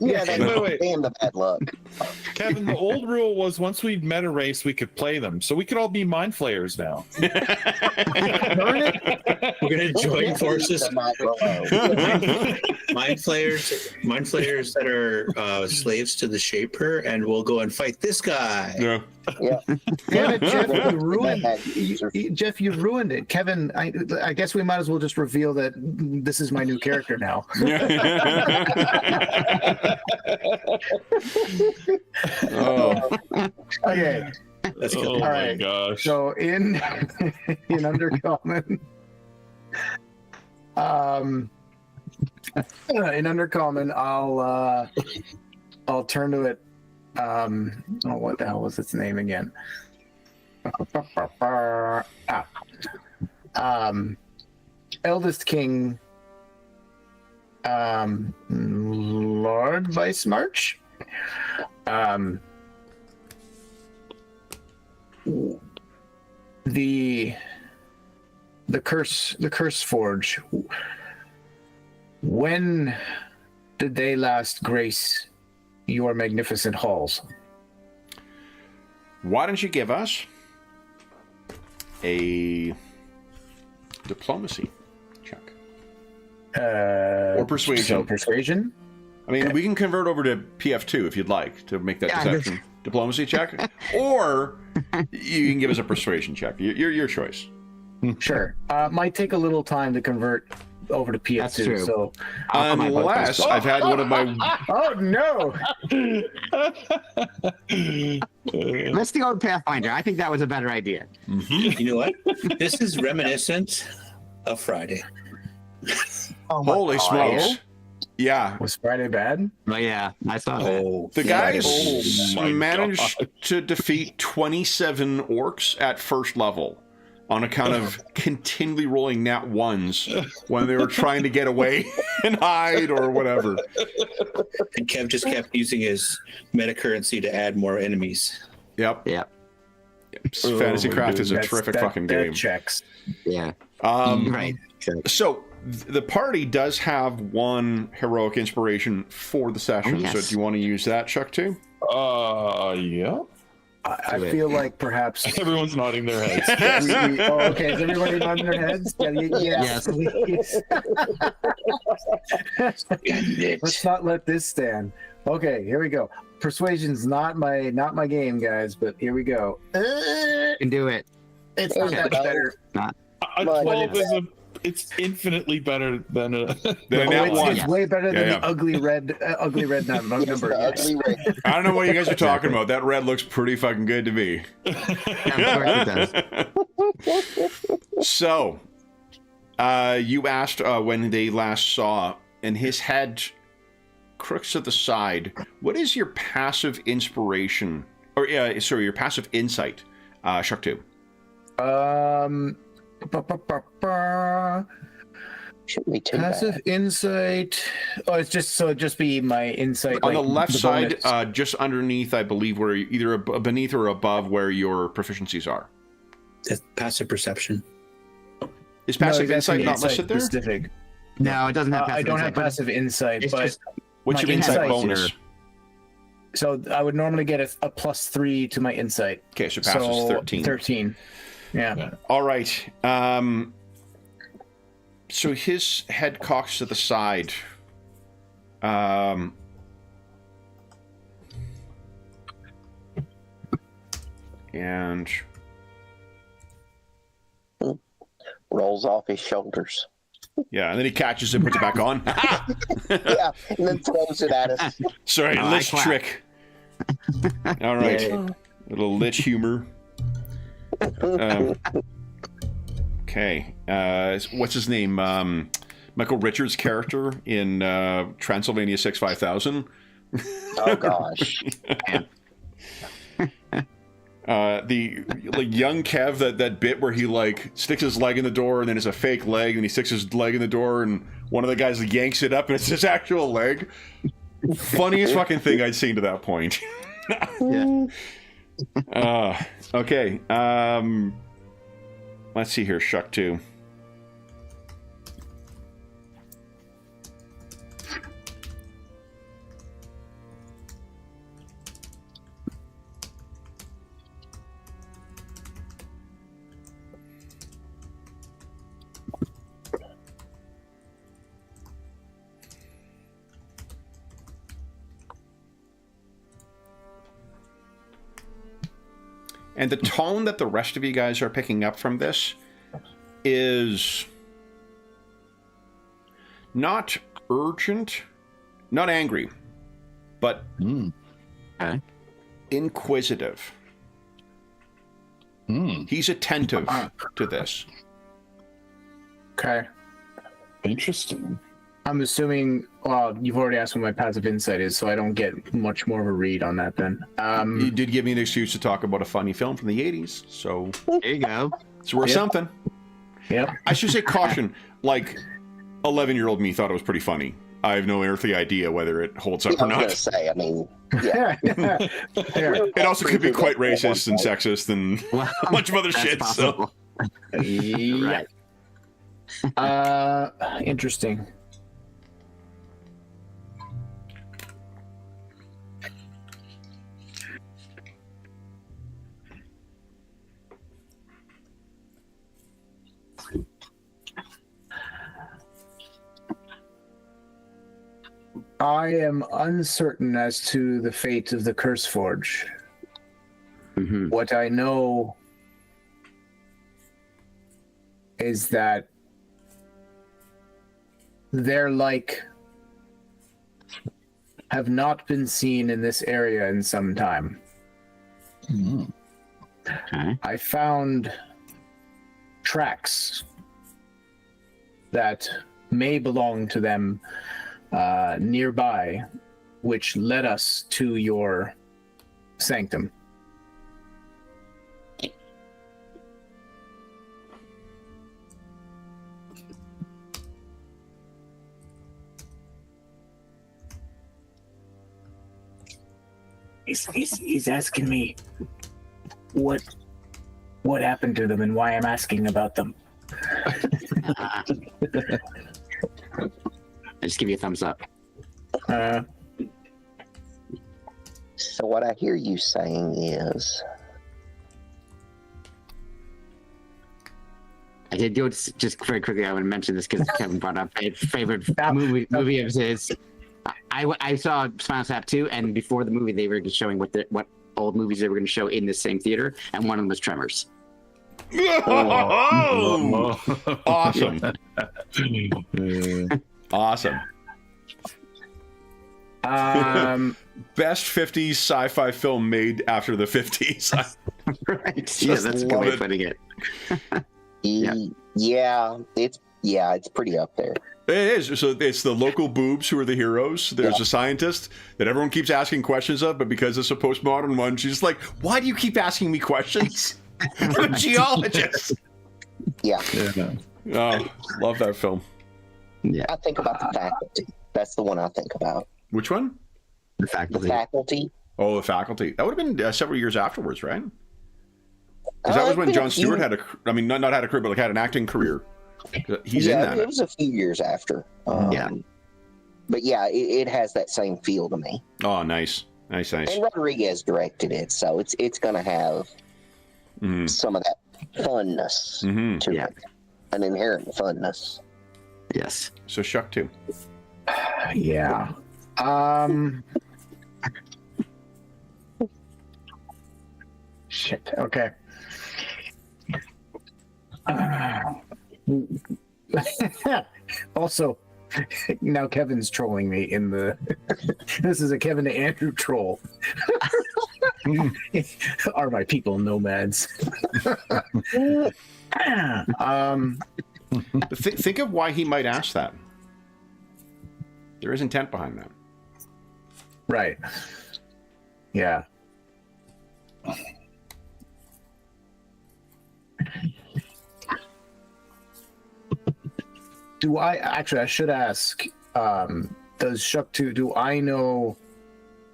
Yeah, that's Wait. damn the bad luck. Kevin, the old rule was once we'd met a race, we could play them. So we could all be mind flayers now. We're gonna join forces. Mind flayers that are slaves to the Shaper, and we'll go and fight this guy. Yeah. Damn it, Jeff, you ruined Jeff, you ruined it. Kevin, I guess we might as well just reveal that this is my new character now. Oh. Okay. That's good. Oh All my right. gosh. So in Undercommon, I'll turn to it. What the hell was its name again? Eldest King, Lord Vice March. The curse forge. When did they last grace your magnificent halls? Why don't you give us a diplomacy check? Or persuasion. So persuasion? I mean, we can convert over to PF2 if you'd like to make that deception diplomacy check, or you can give us a persuasion check. Your choice. Sure. Might take a little time to convert over to PS2. That's true. So, Unless I've had one of my. oh no! Let's go with Pathfinder. I think that was a better idea. You know what? This is reminiscent of Friday. Oh my Holy God. smokes! Yeah, Was Friday bad? But yeah, I saw that. Oh, the Friday. guys Oh my managed God. to defeat 27 orcs at first level on account of continually rolling nat ones when they were trying to get away and hide or whatever. And Kev just kept using his meta currency to add more enemies. Yep. Yeah, Fantasy my Craft is a That's- terrific that- fucking that game. checks. yeah. Right. Exactly. So the party does have one heroic inspiration for the session. Oh, yes. So do you want to use that, Chuck, too? Yeah. I Do it. feel like perhaps. Everyone's nodding their heads. Okay, is everybody nodding their heads? Yeah, yes. Let's not let this stand. Okay, here we go. Persuasion's not my game, guys, but here we go. Can do it. It's not that better. A 12 is it's infinitely better than a. Then Oh, that one. it's way better than Yeah, the ugly red number. Yes, the ugly red. I don't know what you guys are talking about. That red looks pretty fucking good to me. Yeah, of course it does. So, you asked when they last saw, and his head crooks to the side. What is your passive inspiration, or your passive insight, Shuck 2? Shouldn't be too Passive bad. insight. Oh, it's just be my insight On like the left the side, bonus. just underneath, I believe, where either beneath or above where your proficiencies are. That's passive perception. Is passive No, that's insight the not listed there? Specific. No, it doesn't have passive I don't have insight, but passive insight, it's but just What's my your insight insight bonus? so I would normally get a +3 to my insight. Okay, so passive's So 13. 13. Yeah. All right. So his head cocks to the side. And Rolls off his shoulders. yeah, and then he catches it, puts it back on. Yeah, and then throws it at us. Sorry, I lich clap. trick. All right, Yeah. little lich humor. Okay, what's his name? Michael Richards' character in Transylvania 65000. Oh gosh. The like young Kev, that bit where he like sticks his leg in the door and then it's a fake leg and he sticks his leg in the door and one of the guys yanks it up and it's his actual leg. Funniest fucking thing I'd seen to that point. yeah. Okay. Let's see here. Shuck 2. And the tone that the rest of you guys are picking up from this is not urgent, not angry, but Okay. inquisitive. He's attentive to this. Okay. Interesting. I'm assuming. Well, you've already asked what my passive insight is, so I don't get much more of a read on that. Then. He did give me an excuse to talk about a funny film from the 80s, so There you go. it's worth Yep. something. Yep. I should say caution, like 11-year-old me thought it was pretty funny. I have no earthly idea whether it holds up I or was going to not. say, I mean, yeah. It also could be quite racist and sexist and Well, a bunch of other that's shit. So possible. Yeah. Interesting. I am uncertain as to the fate of the Curse Forge. Mhm. What I know is that their like have not been seen in this area in some time. Okay. I found tracks that may belong to them nearby, which led us to your sanctum. He's asking me what happened to them and why I'm asking about them. I just give you a thumbs up. So what I hear you saying is, I did do it just very quickly. I want to mention this because Kevin brought up a favorite movie of his. I saw Spinal Tap 2, and before the movie, they were just showing what old movies they were going to show in the same theater, and one of them was Tremors. Oh! Awesome. Awesome. Best 50s sci-fi film made after the 50s. Right. Yeah, that's a good way of putting it. yeah, it's pretty up there. It is. So it's the local boobs who are the heroes. There's a scientist that everyone keeps asking questions of, but because it's a postmodern one, she's like, why do you keep asking me questions? I'm a geologist. Yeah. Oh, love that film. Yeah. I think about the faculty. That's the one I think about. Which one? The The faculty. faculty. Oh, The Faculty. That would have been several years afterwards, right? Because that was when Been Jon a few- Stewart had not had a career, but like had an acting career. He's in that. It was a few years after. Yeah. But yeah, it has that same feel to me. Oh, nice. Nice. And Rodriguez directed it, so it's going to have some of that funness to Yeah. it. An inherent funness. Yes. So Shuck too. Yeah. Shit. Okay. Also, now Kevin's trolling me in the. This is a Kevin to Andrew troll. Are my people nomads? Think of why he might ask that. There is intent behind that. Right. Yeah. I should ask, does Shuck 2, do I know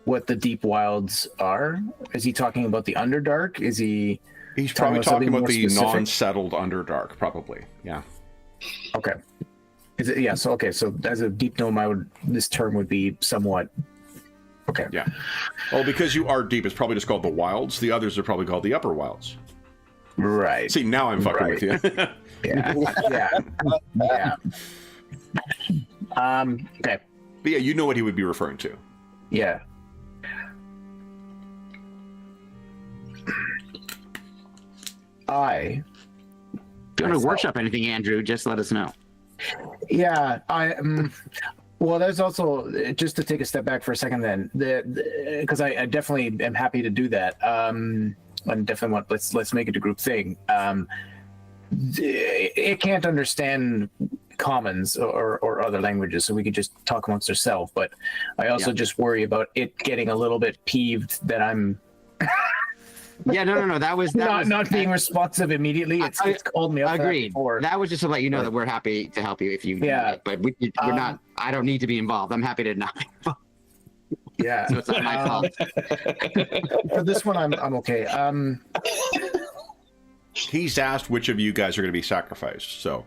what the deep wilds are? Is he talking about the Underdark? Is he? He's probably Talking talking about about something the more specific? non-settled Underdark, probably. Yeah. Okay. Is it? Yeah. So okay. So as a deep gnome, this term would be somewhat. Okay. Yeah. Well, because you are deep, it's probably just called the Wilds. The others are probably called the Upper Wilds. Right. See, now I'm fucking with you. Yeah. Yeah. Okay. But yeah, you know what he would be referring to. Yeah. If you want to workshop anything, Andrew, just let us know. Yeah. Well, there's also, just to take a step back for a second, then, because I definitely am happy to do that. And definitely want let's make it a group thing. It can't understand commons or other languages, so we could just talk amongst ourselves. But I also just worry about it getting a little bit peeved that I'm Yeah, no. That was not being responsive immediately. It's called me up. Agreed. For That was just to let you know that we're happy to help you if you need it, but we're not. I don't need to be involved. I'm happy to not be involved. Yeah. So it's not my fault. For this one, I'm okay. He's asked which of you guys are going to be sacrificed. So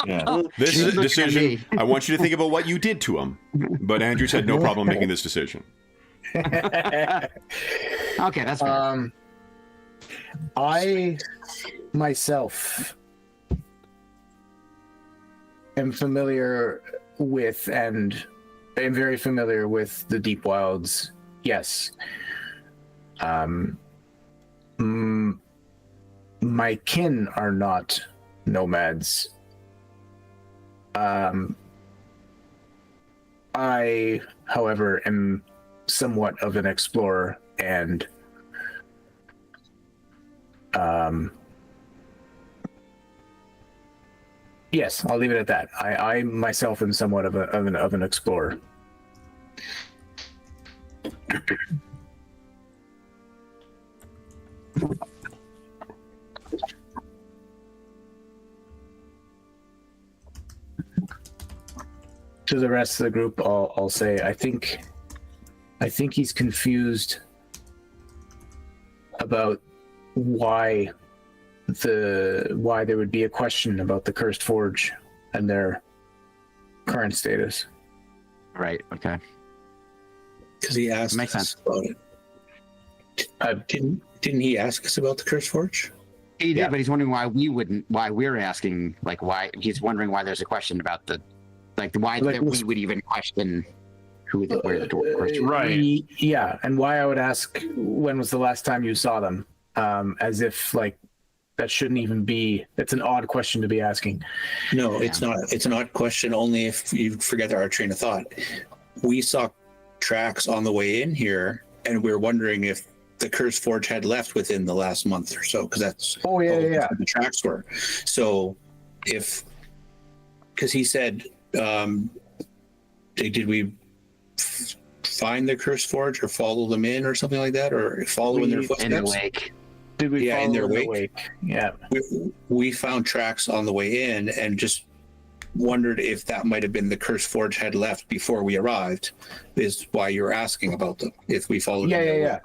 Yeah. this is a Look at decision. me. I want you to think about what you did to him. But Andrew said no problem making this decision. Okay, that's fair. I myself am familiar with and am very familiar with the deep wilds. Yes. My kin are not nomads. I, however, am somewhat of an explorer and yes, I'll leave it at that. I myself am somewhat of an explorer. To the rest of the group, I'll say I think he's confused about why there would be a question about the Cursed Forge and their current status. Right. Okay. Because he asked Makes us sense. about it. Didn't he ask us about the Curse Forge? He did, Yeah. but he's wondering why we wouldn't. Why we're asking? Like, why he's wondering why there's a question about the, why that we would even question where the doors. Right. Yeah, and why I would ask when was the last time you saw them, as if that shouldn't even be. It's an odd question to be asking. No, it's not. It's an odd question only if you forget our train of thought. We saw tracks on the way in here, and we were wondering if the Curse Forge had left within the last month or so, because that's Oh yeah, yeah. what the tracks were. So, because he said, did we find the Curse Forge or follow them in or something like that, or follow in their footsteps? In the wake. Did we? Yeah, in follow their the wake. Yeah. We found tracks on the way in and just wondered if that might have been the Curse Forge had left before we arrived, is why you're asking about them, if we followed Yeah, in yeah, their yeah. wake.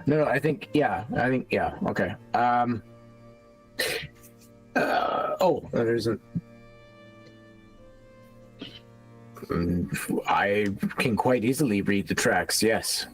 No, I think yeah. Okay. There's a. I can quite easily read the tracks. Yes.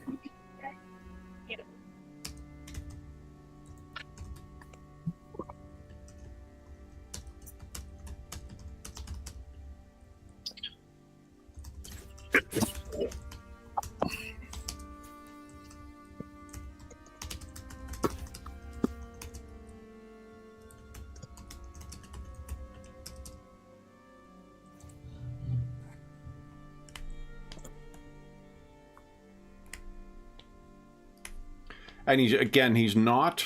And he's not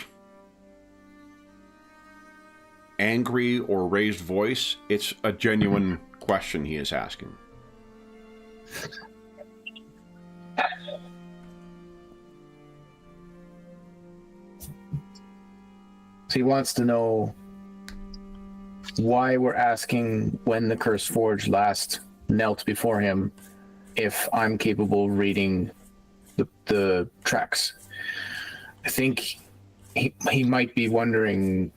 angry or raised voice. It's a genuine question he is asking. So he wants to know why we're asking when the Cursed Forge last knelt before him, if I'm capable of reading the tracks. I think he might be wondering.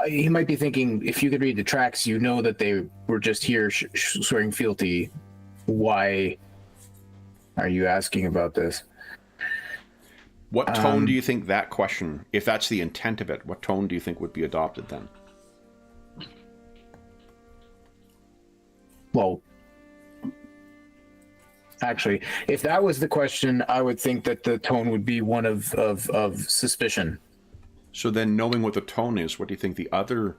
He might be thinking, if you could read the tracks, you know that they were just here swearing fealty. Why are you asking about this? What tone do you think that question, if that's the intent of it, what tone do you think would be adopted then? Well, actually, if that was the question, I would think that the tone would be one of suspicion. So then, knowing what the tone is, what do you think the other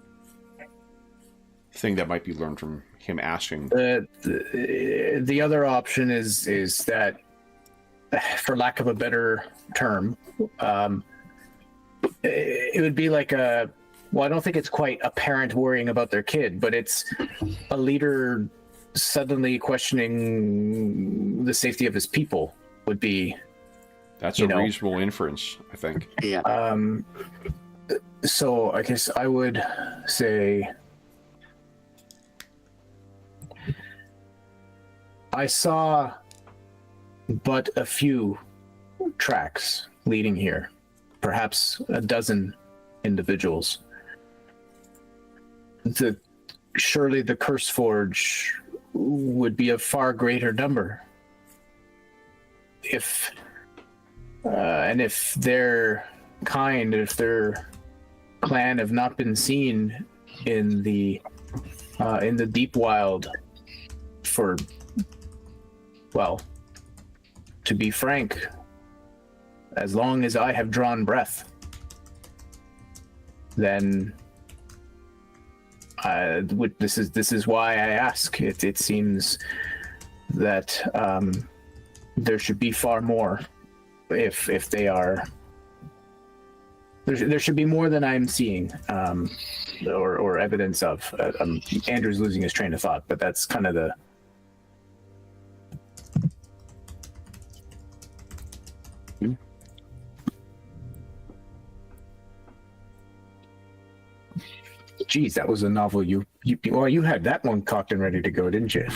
thing that might be learned from him asking? The other option is that, for lack of a better term, it would be like a, well, I don't think it's quite a parent worrying about their kid, but it's a leader suddenly questioning the safety of his people would be. That's a reasonable inference, I think. Yeah. So I guess I would say I saw but a few tracks leading here, perhaps a dozen individuals. Surely the Curse Forge would be a far greater number. If their kind, if their clan have not been seen in the deep wild for, well, to be frank, as long as I have drawn breath, then this is why I ask. It seems that there should be far more. If they are, there should be more than I'm seeing, or evidence of. Andrew's losing his train of thought, but that's kind of the. Geez, that was a novel. You had that one cocked and ready to go, didn't you?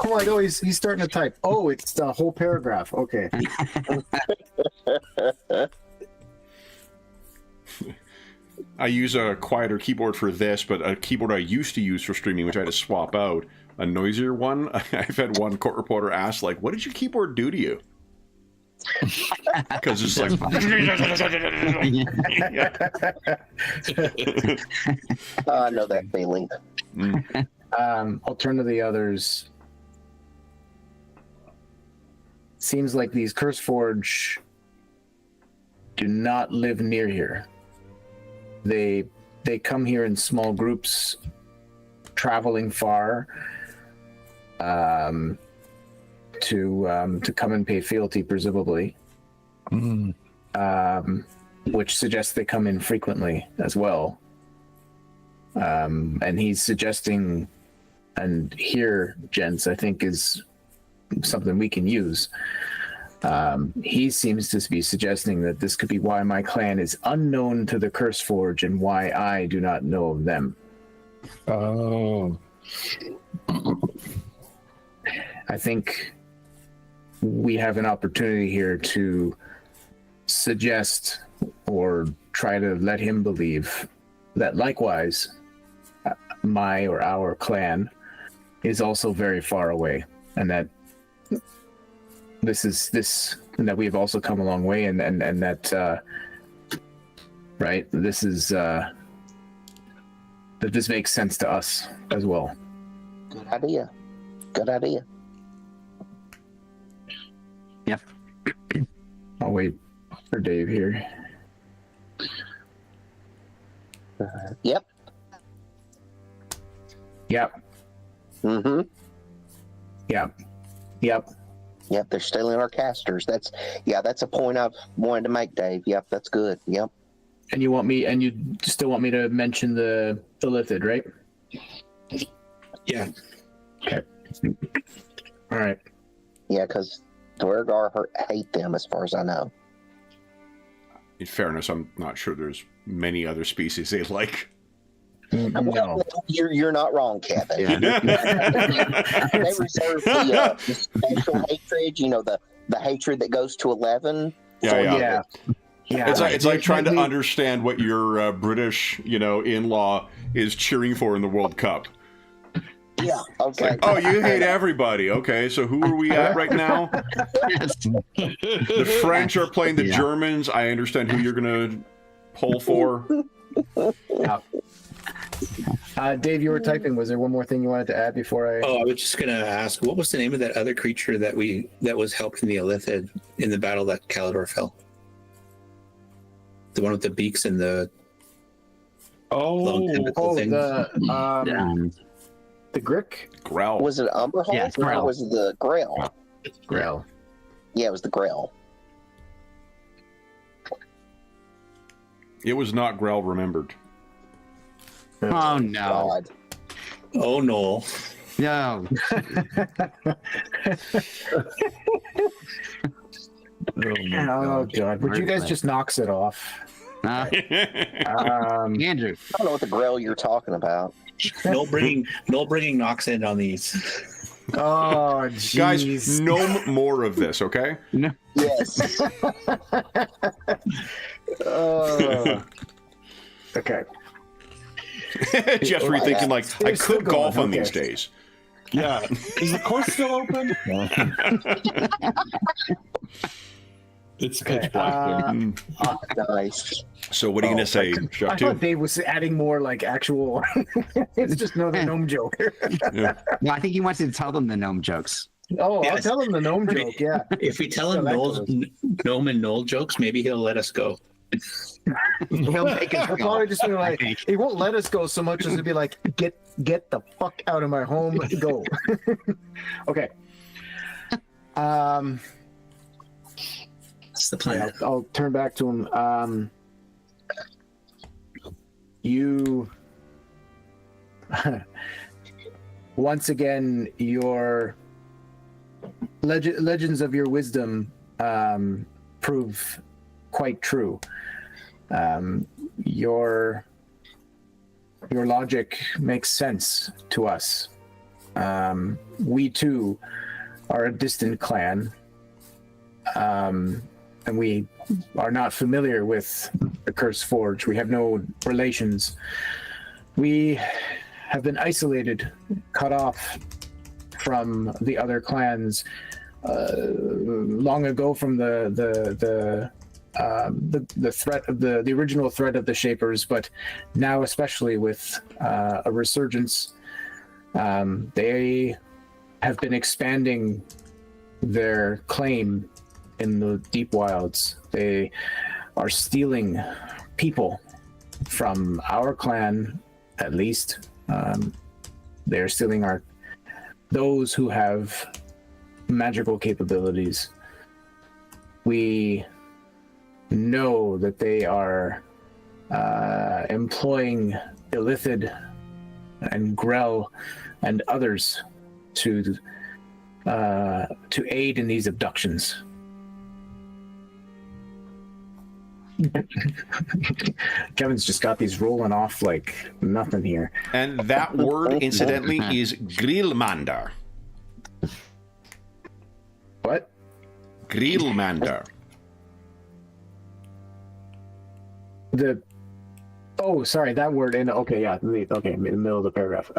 Oh, I know he's starting to type. Oh, it's the whole paragraph. Okay. I use a quieter keyboard for this, but a keyboard I used to use for streaming, which I had to swap out, a noisier one. I've had one court reporter ask, like, what did your keyboard do to you? Because it's like I know that feeling. I'll turn to the others. Seems like these Curse Forge do not live near here. They come here in small groups, traveling far, to come and pay fealty, presumably, which suggests they come in frequently as well. And he's suggesting, and here, gents, I think is something we can use. He seems to be suggesting that this could be why my clan is unknown to the Curse Forge and why I do not know of them. Oh. I think we have an opportunity here to suggest or try to let him believe that likewise my or our clan is also very far away, and that and that we have also come a long way, and that right, this is that this makes sense to us as well. Good idea. Good idea. Yep. I'll wait for Dave here. Yep. Yep. Mm-hmm. Yep. Yep. Yep, they're stealing our casters. That's a point I've wanted to make, Dave. Yep, that's good. Yep. And you still want me to mention the Lithid, right? Yeah. Okay. All right. Yeah, because Dwergar hate them, as far as I know. in fairness, I'm not sure there's many other species they like. No. You're not wrong, Kevin. Yeah. They reserve the special hatred, the hatred that goes to 11. Yeah. It's like trying to understand what your British, in-law is cheering for in the World Cup. Yeah, okay. Oh, you hate everybody. Okay, so who are we at right now? The French are playing the Germans. I understand who you're going to pull for. Dave, you were typing. Was there one more thing you wanted to add before I? Oh, I was just gonna ask, what was the name of that other creature that was helping the Illithid in the battle that Kalador fell? The one with the beaks and the long tentacle thing. The Grick? Grell. Was it Umberhold Yeah, it's or Grell. was it the Grail? Grell. Yeah, it was the Grail. It was not Grell remembered. Oh no, God. Oh no. no. Oh God! Would you guys just Knox it off? Andrew. I don't know what the Grail you're talking about. No bringing Knox in on these. Oh, jeez. Guys, no more of this, okay? No. Yes. Okay. Jeff's rethinking, like, I It's still could golf going, on these okay. days. Yeah. Is the course still open? It's pitch black there. Nice. So what are you going to say, I Jeff, thought too? Dave was adding more like actual. It's just another gnome joke. Yeah. No, I think he wants to tell them the gnome jokes. Oh, I'll Yes. tell him the gnome joke. Yeah. If we tell him Yeah, that gnome and Knoll jokes, maybe he'll let us go. He'll make us He'll go. probably just be I like, think. he won't let us go so much as to be like, get the fuck out of my home, go. Okay. That's the Yeah, plan. I'll turn back to him. You once again, your legends of your wisdom prove quite true. Your logic makes sense to us. We too are a distant clan, and we are not familiar with the Curse Forge. We have no relations. We have been isolated, cut off from the other clans long ago from the threat of the original threat of the Shapers, but now especially with a resurgence, they have been expanding their claim in the deep wilds. They are stealing people from our clan, at least. They're stealing those who have magical capabilities. We know that they are employing Illithid and Grell and others to aid in these abductions. Kevin's just got these rolling off like nothing here. And that word, incidentally, is Grillmander. What? Grillmander. Sorry, that word in in the middle of the paragraph.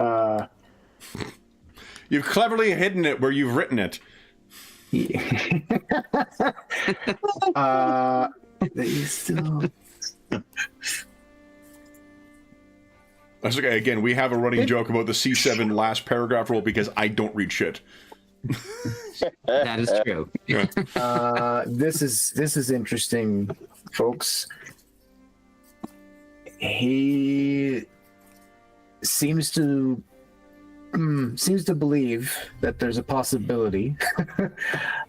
You've cleverly hidden it where you've written it. They still. That's okay. Again, we have a running joke about the C7 last paragraph rule because I don't read shit. That is true. Yeah. This is interesting, folks. He seems to believe that there's a possibility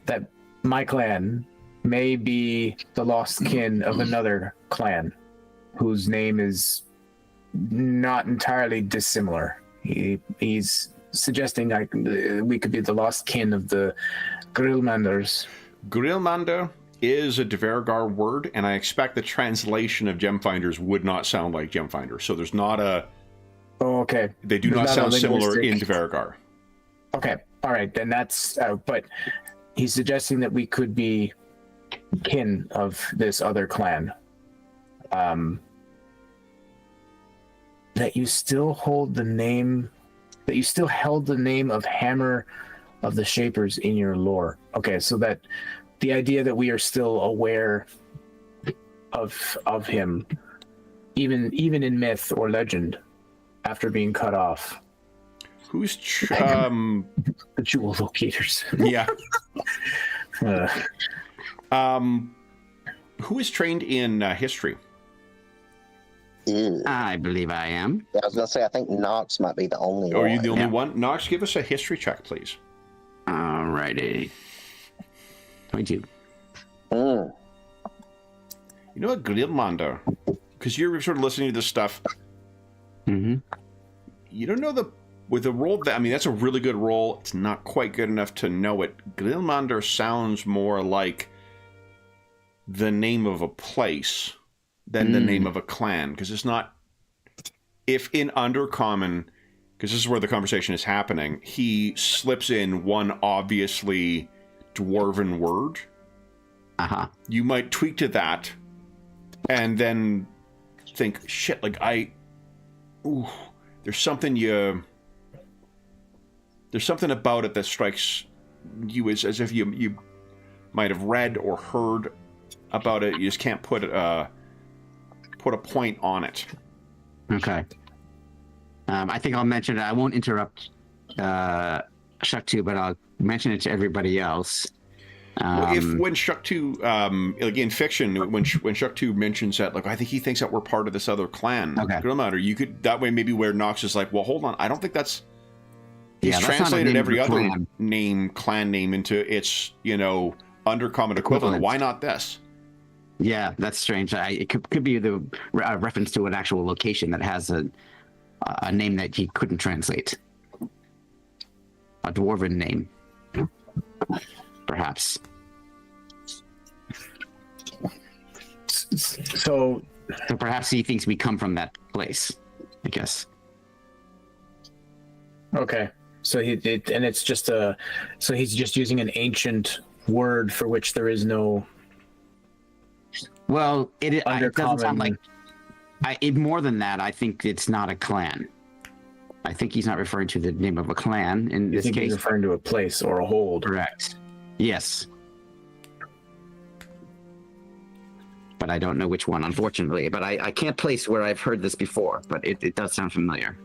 that my clan may be the lost kin of another clan whose name is not entirely dissimilar. He's suggesting we could be the lost kin of the Grillmanders. Grillmander is a Dvergar word, and I expect the translation of Gemfinders would not sound like Gemfinder. So there's not a Oh, okay. They do There's not not a sound similar in linguistic- Dvergar. Okay. All right. Then that's. But he's suggesting that we could be kin of this other clan. That you still hold the name. That you still held the name of Hammer of the Shapers in your lore. Okay, so that the idea that we are still aware of him, even in myth or legend, after being cut off. Who's The jewel locators. yeah? Uh, Who is trained in history? Ew. I believe I am. Yeah, I was gonna say I think Knox might be the only Oh, one. are you the only Yeah. one? Knox, give us a history check, please. Alrighty. 22. Mm. You know what, Grilmander? Because you're sort of listening to this stuff. Mm-hmm. You don't know with the roll that, I mean, that's a really good roll. It's not quite good enough to know it. Grilmander sounds more like the name of a place than the name of a clan, because it's not. If in Undercommon, because this is where the conversation is happening, he slips in one obviously dwarven word, Uh-huh. you might tweak to that and then think, shit, like there's something about it that strikes you as if you might have read or heard about it. You just can't put a point on it. Okay. I think I'll mention it. I won't interrupt Shuktu, but I'll mention it to everybody else. Well, when Shuktu, like in fiction, when Shuktu mentions that, like, I think he thinks that we're part of this other clan. Okay. Matter. You could that way maybe where Knox is like, well, hold on, I don't think that's. He's that's not a translated name every of a other clan. clan name into its undercommon equivalent. Why not this? Yeah, that's strange. It could be the reference to an actual location that has a name that he couldn't translate. A dwarven name, perhaps. so So perhaps he thinks we come from that place, I guess. okay. So it's just so he's just using an ancient word for which there is no. Well, it doesn't sound Undercommon. like... more than that, I think it's not a clan. I think he's not referring to the name of a clan in You this think he's case. referring to a place or a hold? Correct. Yes. But I don't know which one, unfortunately. But I can't place where I've heard this before, but it does sound familiar.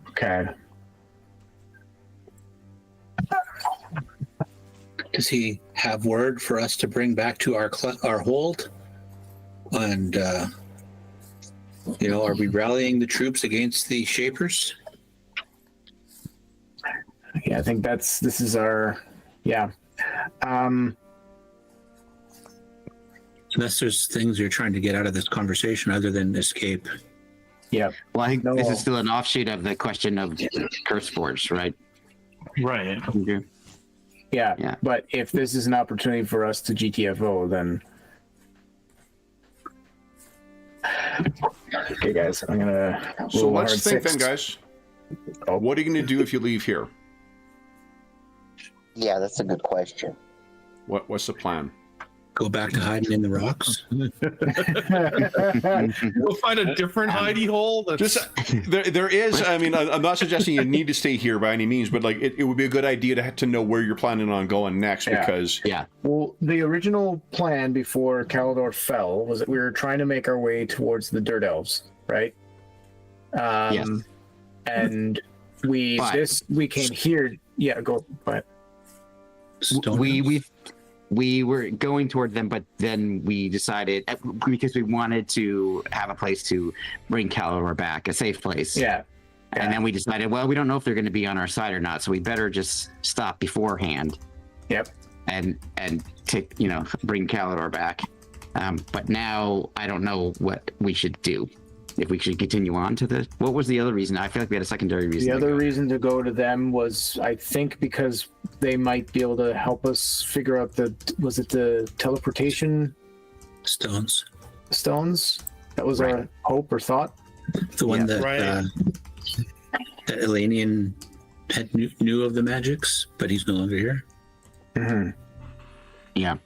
Okay. Does he have word for us to bring back to our hold? And are we rallying the troops against the Shapers? Yeah, I think this is our. Yeah. Unless there's things you're trying to get out of this conversation other than escape. Yeah. Well, I think No. this is still an offshoot of the question of curse boards, right? Right. Okay. Yeah. Yeah. But if this is an opportunity for us to GTFO, then. Okay, guys, I'm gonna. So roll a let's hard think six. then, guys. Oh. What are you going to do if you leave here? Yeah, that's a good question. What's the plan? Go back to hiding in the rocks. We'll find a different hidey hole. That's... Just there is. I mean, I'm not suggesting you need to stay here by any means, but like it would be a good idea to know where you're planning on going next, Yeah. because Yeah. Well, the original plan before Kalador fell was that we were trying to make our way towards the Dirt Elves, right? Yes. And we came here. Yeah, go. But We were going toward them, but then we decided, because we wanted to have a place to bring Kalador back, a safe place. yeah, And then we decided, well, we don't know if they're going to be on our side or not, so we better just stop beforehand. Yep. And take, bring Kalador back. But now I don't know what we should do. If we should continue on to what was the other reason? I feel like we had a secondary reason. the to other go. reason to go to them was, I think, because they might be able to help us figure out the teleportation Stones. stones. That was our hope or thought. The one that Right. that Elanian had knew of the magics, but he's no longer here. Mm-hmm. Yeah.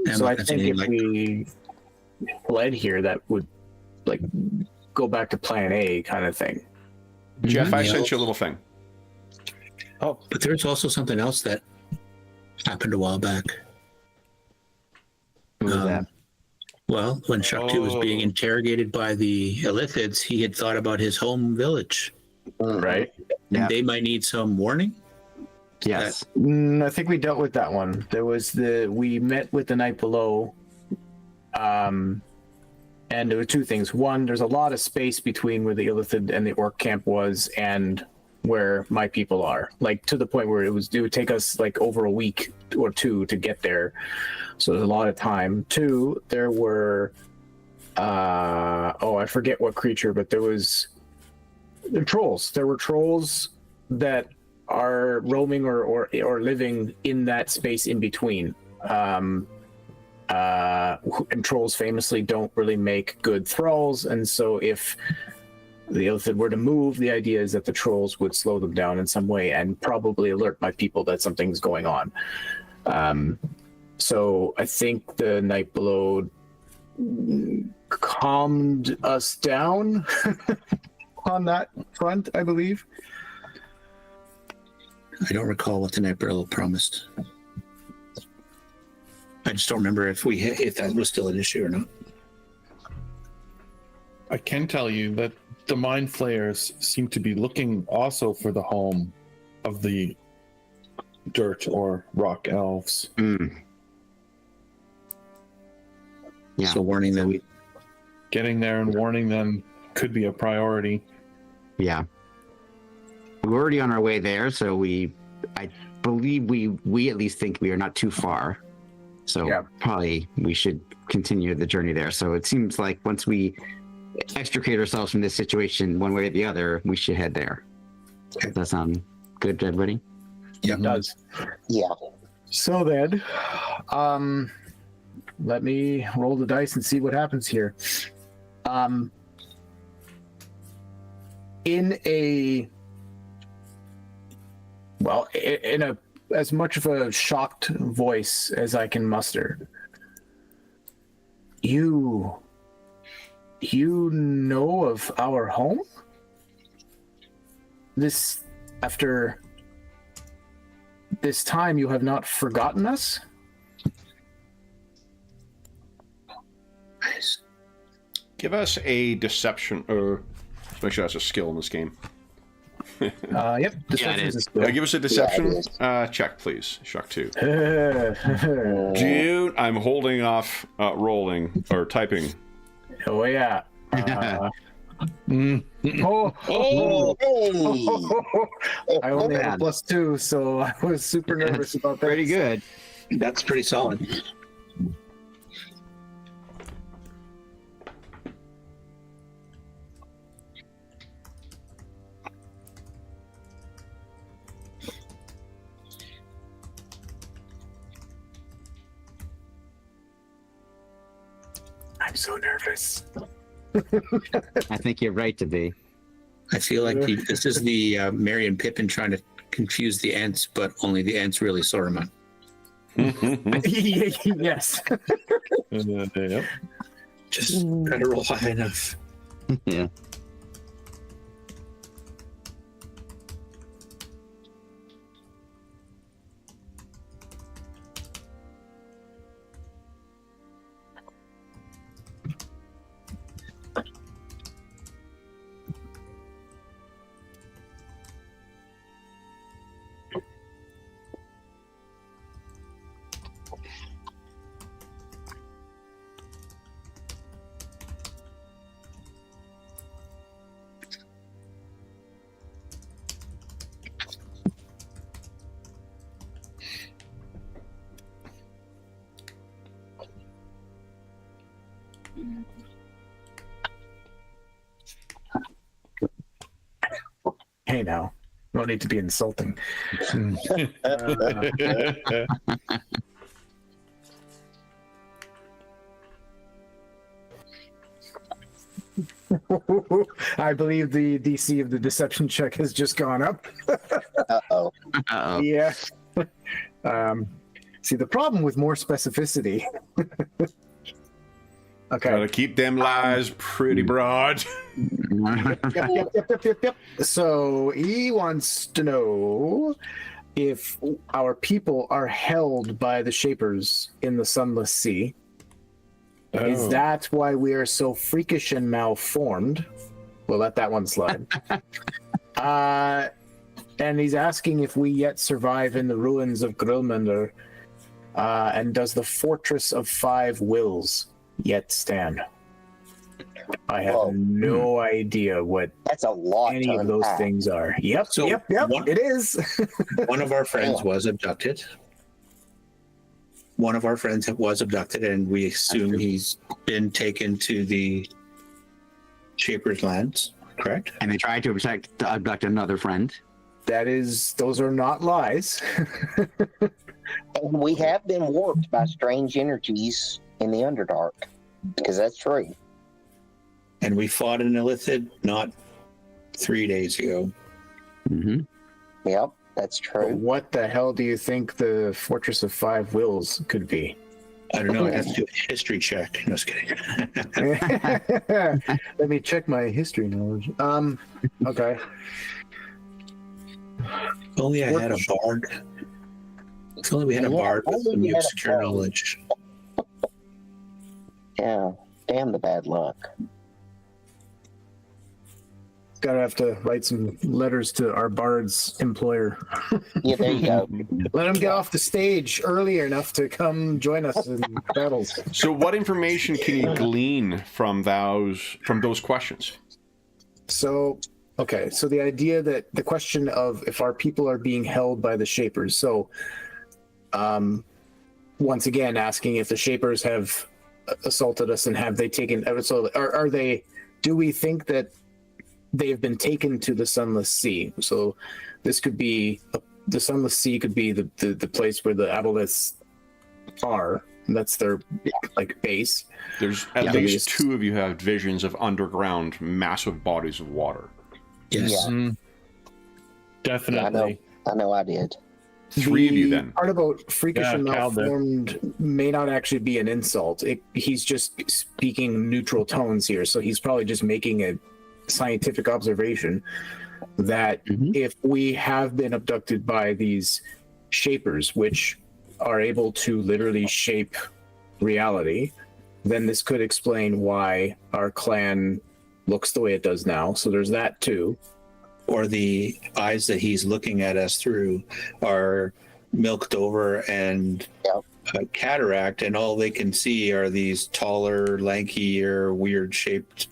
And So I that's think any, if like, we fled here, that would like go back to Plan A kind of thing. Jeff, I Yeah. sent you a little thing. Oh, but there's also something else that happened a while back. What was that? Well, when Shakti was being Oh. interrogated by the Illithids, he had thought about his home village. right. And Yeah. they might need some warning. Yes. I think we dealt with that one. There was we met with the night below, and there were two things. One, there's a lot of space between where the Illithid and the Orc camp was and where my people are. Like to the point where it would take us like over a week or two to get there. So there's a lot of time. Two, there were I forget what creature, but there were trolls. There were trolls that are roaming or living in that space in between. And trolls famously don't really make good thralls, and so if the Illithid were to move, the idea is that the trolls would slow them down in some way and probably alert my people that something's going on. So I think the night below calmed us down on that front, I believe. I don't recall what the Night Below promised. I just don't remember if that was still an issue or not. I can tell you that the Mind Flayers seem to be looking also for the home of the dirt or rock elves. Mm. Yeah. So warning them. Getting there and warning them could be a priority. Yeah. We're already on our way there, so I believe we at least think we are not too far. So Yeah. probably we should continue the journey there. So it seems like once we extricate ourselves from this situation one way or the other, we should head there. Okay. Does that sound good to everybody? It does. Yeah. So then, let me roll the dice and see what happens here. In as much of a shocked voice as I can muster, you know of our home? After this time, you have not forgotten us? Nice. Give us a deception, or let's make sure that's a skill in this game. Yep. Deception is a skill. Give us a deception Yeah, check, please. Shock 2. Oh Dude, I'm holding off rolling or typing. yeah. Mm. Oh, I only had Man. a +2, so I was super nervous about that. Pretty good. That's pretty solid. I'm so nervous. I think you're right to be. I feel like this is the Merry and Pippin trying to confuse the ants, but only the ants really Saruman. Yes. Yep. Just try to roll high enough. Yeah. Hey now. No need to be insulting. I believe the DC of the deception check has just gone up. Uh-oh. Uh-oh. Yeah. See, the problem with more specificity. Okay. Gotta keep them lies pretty broad. Yep. So he wants to know if our people are held by the Shapers in the Sunless Sea. Is that why we are so freakish and malformed? We'll let that one slide. And he's asking if we yet survive in the ruins of Grilmander, and does the Fortress of Five Wills yet stand? I have Whoa. no idea what That's a lot any to of those unpack. things are. Yep, So yep, one- it is. One of our friends was abducted. And we assume he's been taken to the Shaper's lands, correct? And they tried to abduct another friend. Those are not lies. And we have been warped by strange energies in the Underdark, because that's true. And we fought an Illithid not 3 days ago. Mm-hmm. Yep, that's But true. what the hell do you think the Fortress of Five Wills could be? I don't know. I have to do a history check. No, just kidding. Let me check my history knowledge. Okay. If only I had a bard. If only we had a Yeah, bard with only some we had a obscure bard. knowledge. Yeah, damn the bad luck. Gotta have to write some letters to our bard's employer. Yeah, there you go. Let him get off the stage earlier enough to come join us in battles. So, what information can you glean from those questions? So, okay, so the idea that the question of if our people are being held by the Shapers. So, once again, asking if the Shapers have assaulted us and have they taken? So, are they? Do we think that they've been taken to the Sunless Sea? So, this could be the Sunless Sea. Could be the place where the aboleths are. That's their base. There's at Yeah. least two of you have visions of underground massive bodies of water. Yes. Yeah. Definitely. I know I did. Three of you The then. part about freakish Yeah, and Cal did. malformed may not actually be an insult. He's just speaking neutral tones here, so he's probably just making a scientific observation that if we have been abducted by these Shapers, which are able to literally shape reality, then this could explain why our clan looks the way it does now. So there's that too. Or the eyes that he's looking at us through are milked over and cataract, and all they can see are these taller, lankier, weird-shaped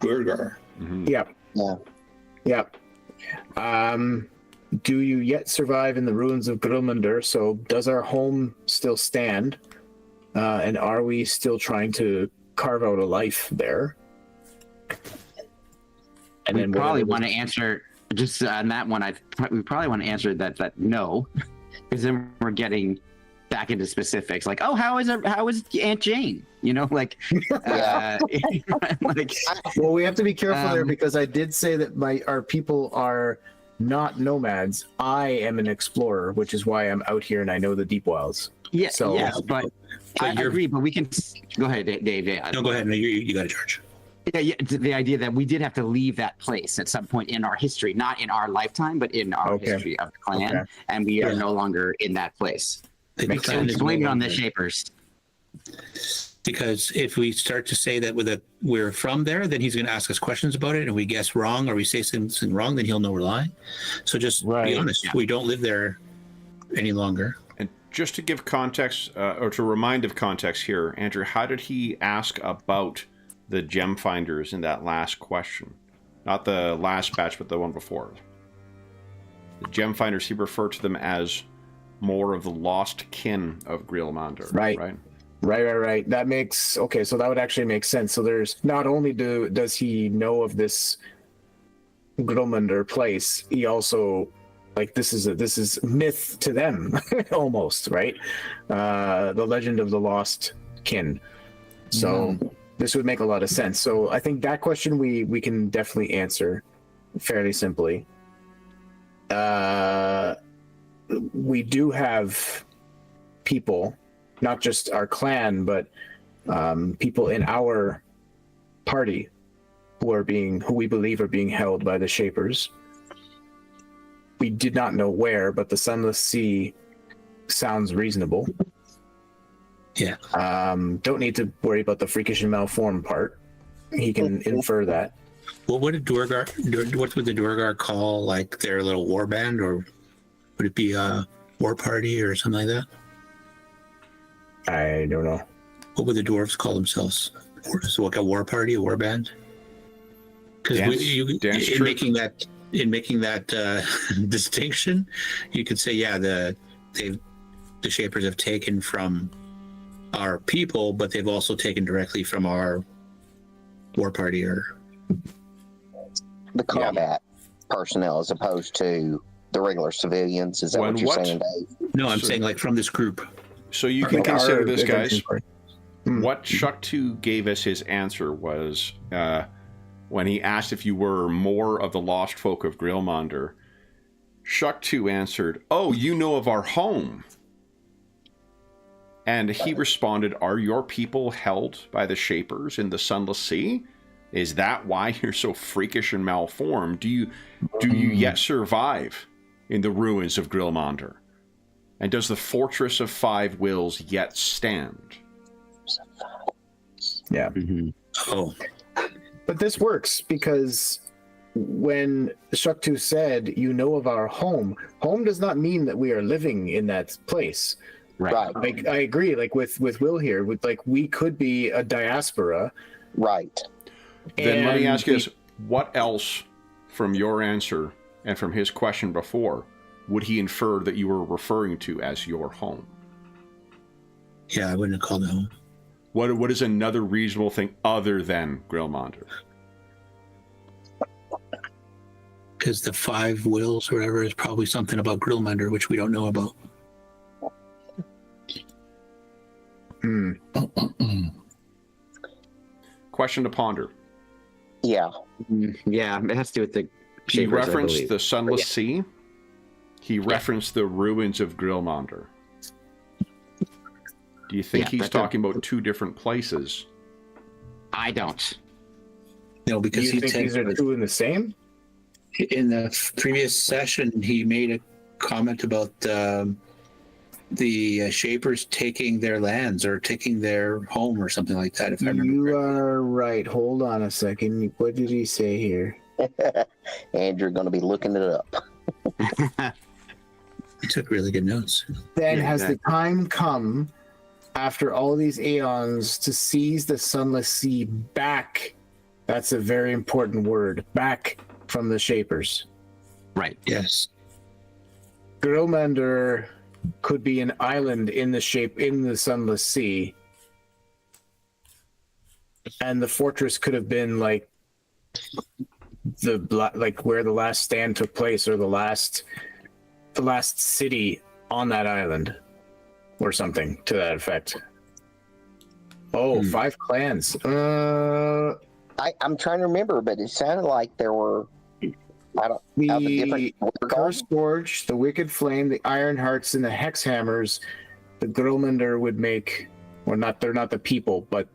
Durgar. Mhm. Yep. Yeah. Yep. Do you yet survive in the ruins of Grilmander? So does our home still stand? And are we still trying to carve out a life there? And We then probably whatever- want to answer just on that one. We probably want to answer that no, because then we're getting back into specifics. Like, oh, how is Aunt Jane? You know, like, like Well, we have to be careful there Um, because I did say that our people are not nomads. I am an explorer, which is why I'm out here and I know the deep wilds. yeah, So- yes, but I you're- agree. But we can go ahead, Dave. No, go ahead. No, you got to charge. Yeah, the idea that we did have to leave that place at some point in our history, not in our lifetime, but in our Okay. history of the clan, Okay. and we are Yeah. no longer in that place. The Makes clan So is blame it no on the longer- Shapers. Because if we start to say that we're from there, then he's going to ask us questions about it, and we guess wrong or we say something wrong, then he'll know we're lying. So just Right. be honest. Yeah. We don't live there any longer. And just to give context, or to remind of context here, Andrew, how did he ask about the gem finders in that last question? Not the last batch, but the one before. The gem finders, he referred to them as more of the lost kin of Grilmander. Right. Right. Right. That makes okay. So that would actually make sense. So there's not only does he know of this Grilmander place, he also this is myth to them almost, right? The legend of the lost kin. So this would make a lot of sense. So I think that question we can definitely answer fairly simply. We do have people, not just our clan, but people in our party who we believe are being held by the Shapers. We did not know where, but the Sunless Sea sounds reasonable. Yeah. Don't need to worry about the freakish and malformed part. He can infer that. Well, what would the Duergar call like their little war band, or would it be a war party or something like that? I don't know. What would the dwarves call themselves? So like a war party, a war band? Because in making that distinction, you could say, yeah, the Shapers have taken from our people, but they've also taken directly from our war party or The combat personnel as opposed to the regular civilians. Is that what you're saying, Dave? No, I'm saying like from this group. So you can consider this, guys. Hmm. What Shuk2 gave us his answer was when he asked if you were more of the lost folk of Grillmonder. Shuk2 answered, "Oh, you know of our home." And he responded, "Are your people held by the Shapers in the Sunless Sea? Is that why you're so freakish and malformed? Do you yet survive in the ruins of Grillmonder? And does the Fortress of Five Wills yet stand?" Yeah. Mm-hmm. Oh, But this works because when Shuk2 said, "You know of our home," home does not mean that we are living in that place. Right. Like, I agree. Like with Will here, with like we could be a diaspora. Right. Then let me and ask you this. What else from your answer and from his question before would he infer that you were referring to as your home? yeah, I wouldn't have called it home. What is another reasonable thing other than Grillmonder? Because the Five Wills or whatever is probably something about Grillmender, which we don't know about. Hmm. Question to ponder. Yeah. Yeah, it has to do with the He Shapers, I referenced believe. the Sunless Sea. He referenced the ruins of Grillmonder. Do you think Yeah, he's that's talking about two different places? I don't. No, Do because you he think these are two in the same? in the previous session he made a comment about the Shapers taking their lands or taking their home or something like that. If I remember You correctly. are right. Hold on a second. What did he say here? And you're going to be looking it up. He took really good notes. Then Yeah, has exactly. the time come after all these aeons to seize the Sunless Sea back? That's a very important word. Back from the Shapers. Right. Yes. Grillmender could be an island in the Sunless Sea, and the fortress could have been like where the last stand took place, or the last city on that island, or something to that effect. Oh, 5 clans. I'm trying to remember, but it sounded like there were. I don't know the different. The Cursed Forge, the Wicked Flame, the Iron Hearts, and the Hex Hammers. The Grillmender would make, or not. They're not the people, but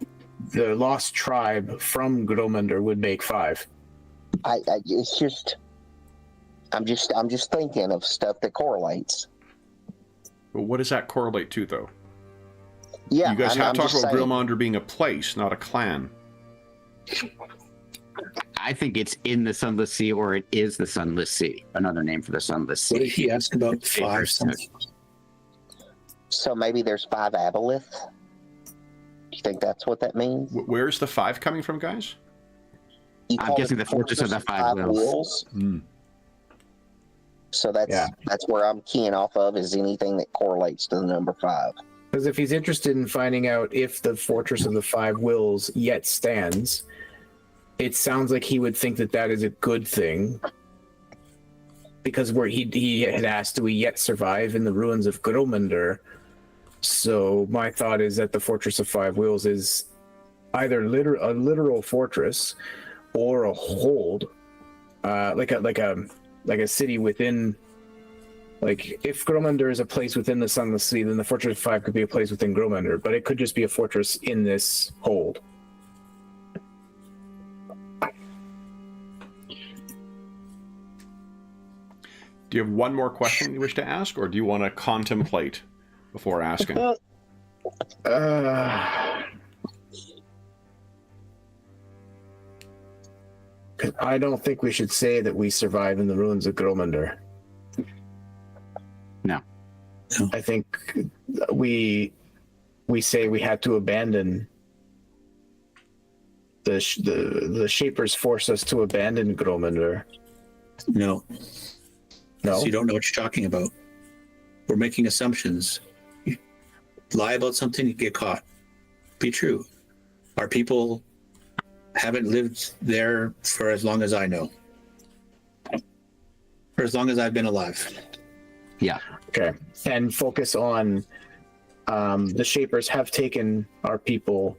the Lost Tribe from Grillmender would make 5. It's just. I'm just thinking of stuff that correlates. Well, what does that correlate to, though? Yeah, You guys I'm have talked just about saying. Grillmonder being a place, not a clan. I think it's in the Sunless Sea, or it is the Sunless Sea. Another name for the Sunless What did Sea. he ask about? 5 something? So maybe there's 5 aboleth. Do you think that's what that means? Where's the 5 coming from, guys? You I'm call guessing it the Fortress of the Five Wills. So that's Yeah. that's where I'm keying off of, is anything that correlates to the number 5. Because if he's interested in finding out if the Fortress of the Five Wills yet stands, it sounds like he would think that that is a good thing. Because he had asked, do we yet survive in the ruins of Grillmender? So my thought is that the Fortress of Five Wills is either a literal fortress or a hold, like a city within. Like, if Gromender is a place within the Sunless Sea, then the Fortress 5 could be a place within Gromender, but it could just be a fortress in this hold. Do you have one more question you wish to ask, or do you want to contemplate before asking? I don't think we should say that we survive in the ruins of Gromender. No. I think we say we had to abandon the Shapers forced us to abandon Gromender. No. No. So you don't know what you're talking about. We're making assumptions. You lie about something, you get caught. Be true. Our people haven't lived there for as long as I know. For as long as I've been alive. Yeah. Okay. And focus on the Shapers have taken our people,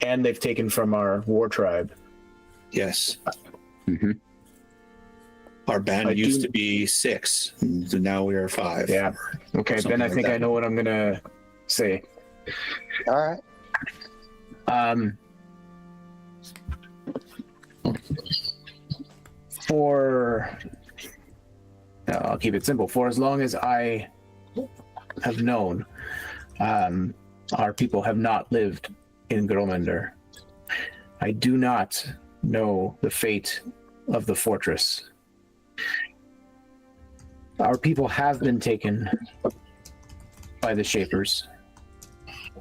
and they've taken from our war tribe. Yes. Mm-hmm. Our band used to be 6, and now we are 5. Yeah. Okay. Something Then I like think that. I know what I'm gonna say. All right. I'll keep it simple. For as long as I have known, our people have not lived in Gromender. I do not know the fate of the fortress. Our people have been taken by the Shapers,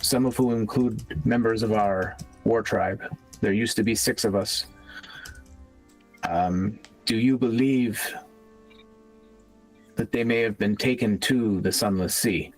some of whom include members of our war tribe. There used to be 6 of us. Do you believe that they may have been taken to the Sunless Sea?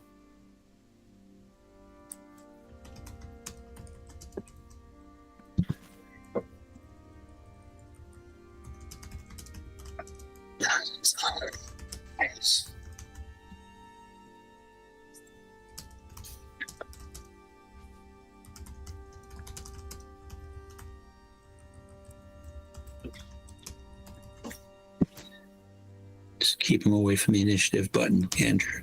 Just keep him away from the initiative button, Andrew.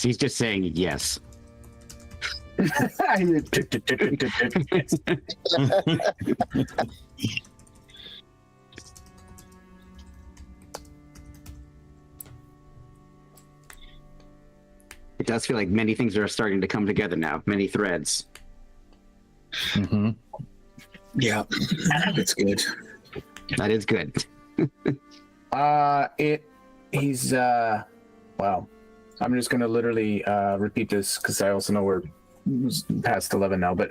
He's just saying yes. It does feel like many things are starting to come together now, many threads. Mm-hmm. Yeah, that's good. That is good. Wow. I'm just gonna literally repeat this because I also know we're past 11 now, but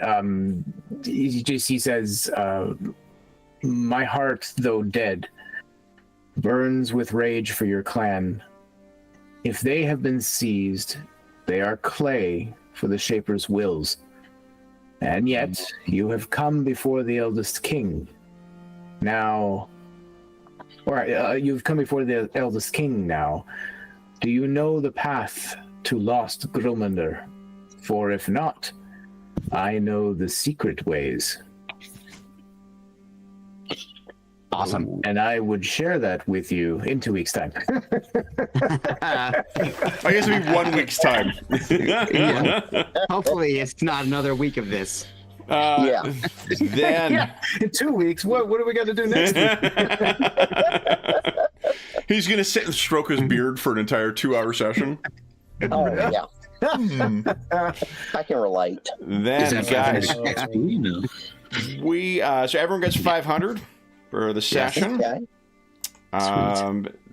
he says, my heart, though dead, burns with rage for your clan. If they have been seized, they are clay for the Shaper's wills. And yet, you have come before the eldest king. Now, you've come before the eldest king now. Do you know the path to lost Gromender? For if not, I know the secret ways. Awesome. And I would share that with you in 2 weeks' time. I guess it'll be 1 week's time. Yeah. Hopefully it's not another week of this. Yeah. Then Yeah, in 2 weeks, what are we going to do next week? he's going to sit and stroke his beard for an entire 2-hour session. Oh yeah. I can relate. Then, guys, No. we so everyone gets 500 for the session. Okay.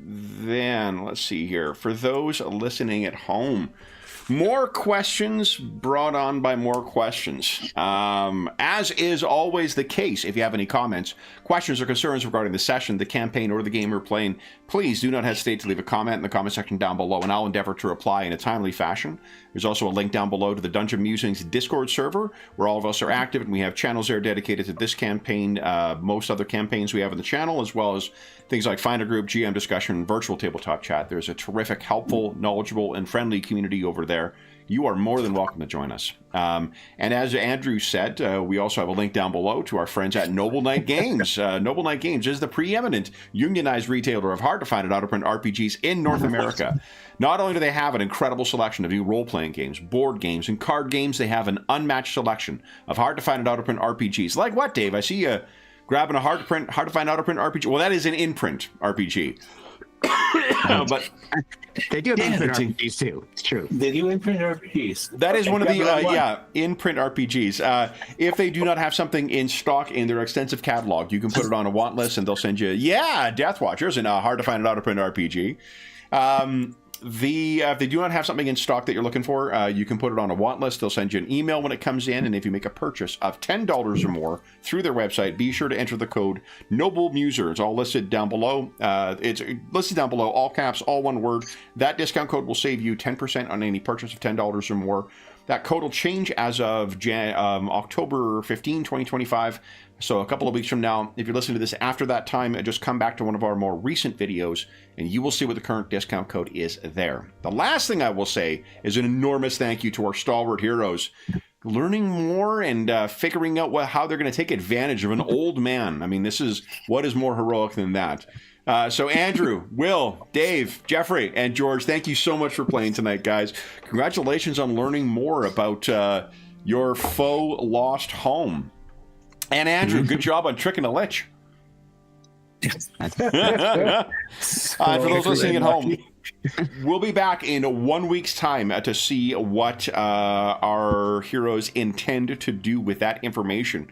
Then let's see here. For those listening at home, more questions brought on by more questions. As is always the case, if you have any comments, questions, or concerns regarding the session, the campaign, or the game we're playing, please do not hesitate to leave a comment in the comment section down below, and I'll endeavor to reply in a timely fashion. There's also a link down below to the Dungeon Musings Discord server, where all of us are active, and we have channels there dedicated to this campaign, most other campaigns we have in the channel, as well as things like Finder Group, GM discussion, virtual tabletop chat. There's a terrific, helpful, knowledgeable, and friendly community over there. You are more than welcome to join us. And as Andrew said, we also have a link down below to our friends at Noble Knight Games. Noble Knight Games is the preeminent unionized retailer of hard-to-find and out-of-print RPGs in North America. Not only do they have an incredible selection of new role-playing games, board games, and card games, they have an unmatched selection of hard-to-find and out-of-print RPGs. Like what, Dave? I see you grabbing a hard-to-find out-of-print RPG. Well, that is an in-print RPG. But They do have in-print RPGs too. It's true. They do imprint RPGs. that is one of the in-print RPGs. If they do not have something in stock in their extensive catalog, you can put it on a want list, and they'll send you Death Watchers and hard to find an out-of-print RPG. If they do not have something in stock that you're looking for, you can put it on a want list. They'll send you an email when it comes in, and if you make a purchase of $10 or more through their website, be sure to enter the code NOBLEMUSER. It's all listed down below. It's listed down below, all caps, all one word. That discount code will save you 10% on any purchase of $10 or more. That code will change as of October 15, 2025. So a couple of weeks from now, if you're listening to this after that time, just come back to one of our more recent videos, and you will see what the current discount code is there. The last thing I will say is an enormous thank you to our stalwart heroes. Learning more and figuring out how they're going to take advantage of an old man. I mean, what is more heroic than that? So Andrew, Will, Dave, Jeffrey, and George, thank you so much for playing tonight, guys. Congratulations on learning more about your faux lost home. And Andrew, good job on tricking a lich. For those listening at home, we'll be back in 1 week's time to see what our heroes intend to do with that information.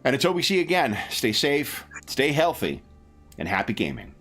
And until we see you again, stay safe, stay healthy, and happy gaming.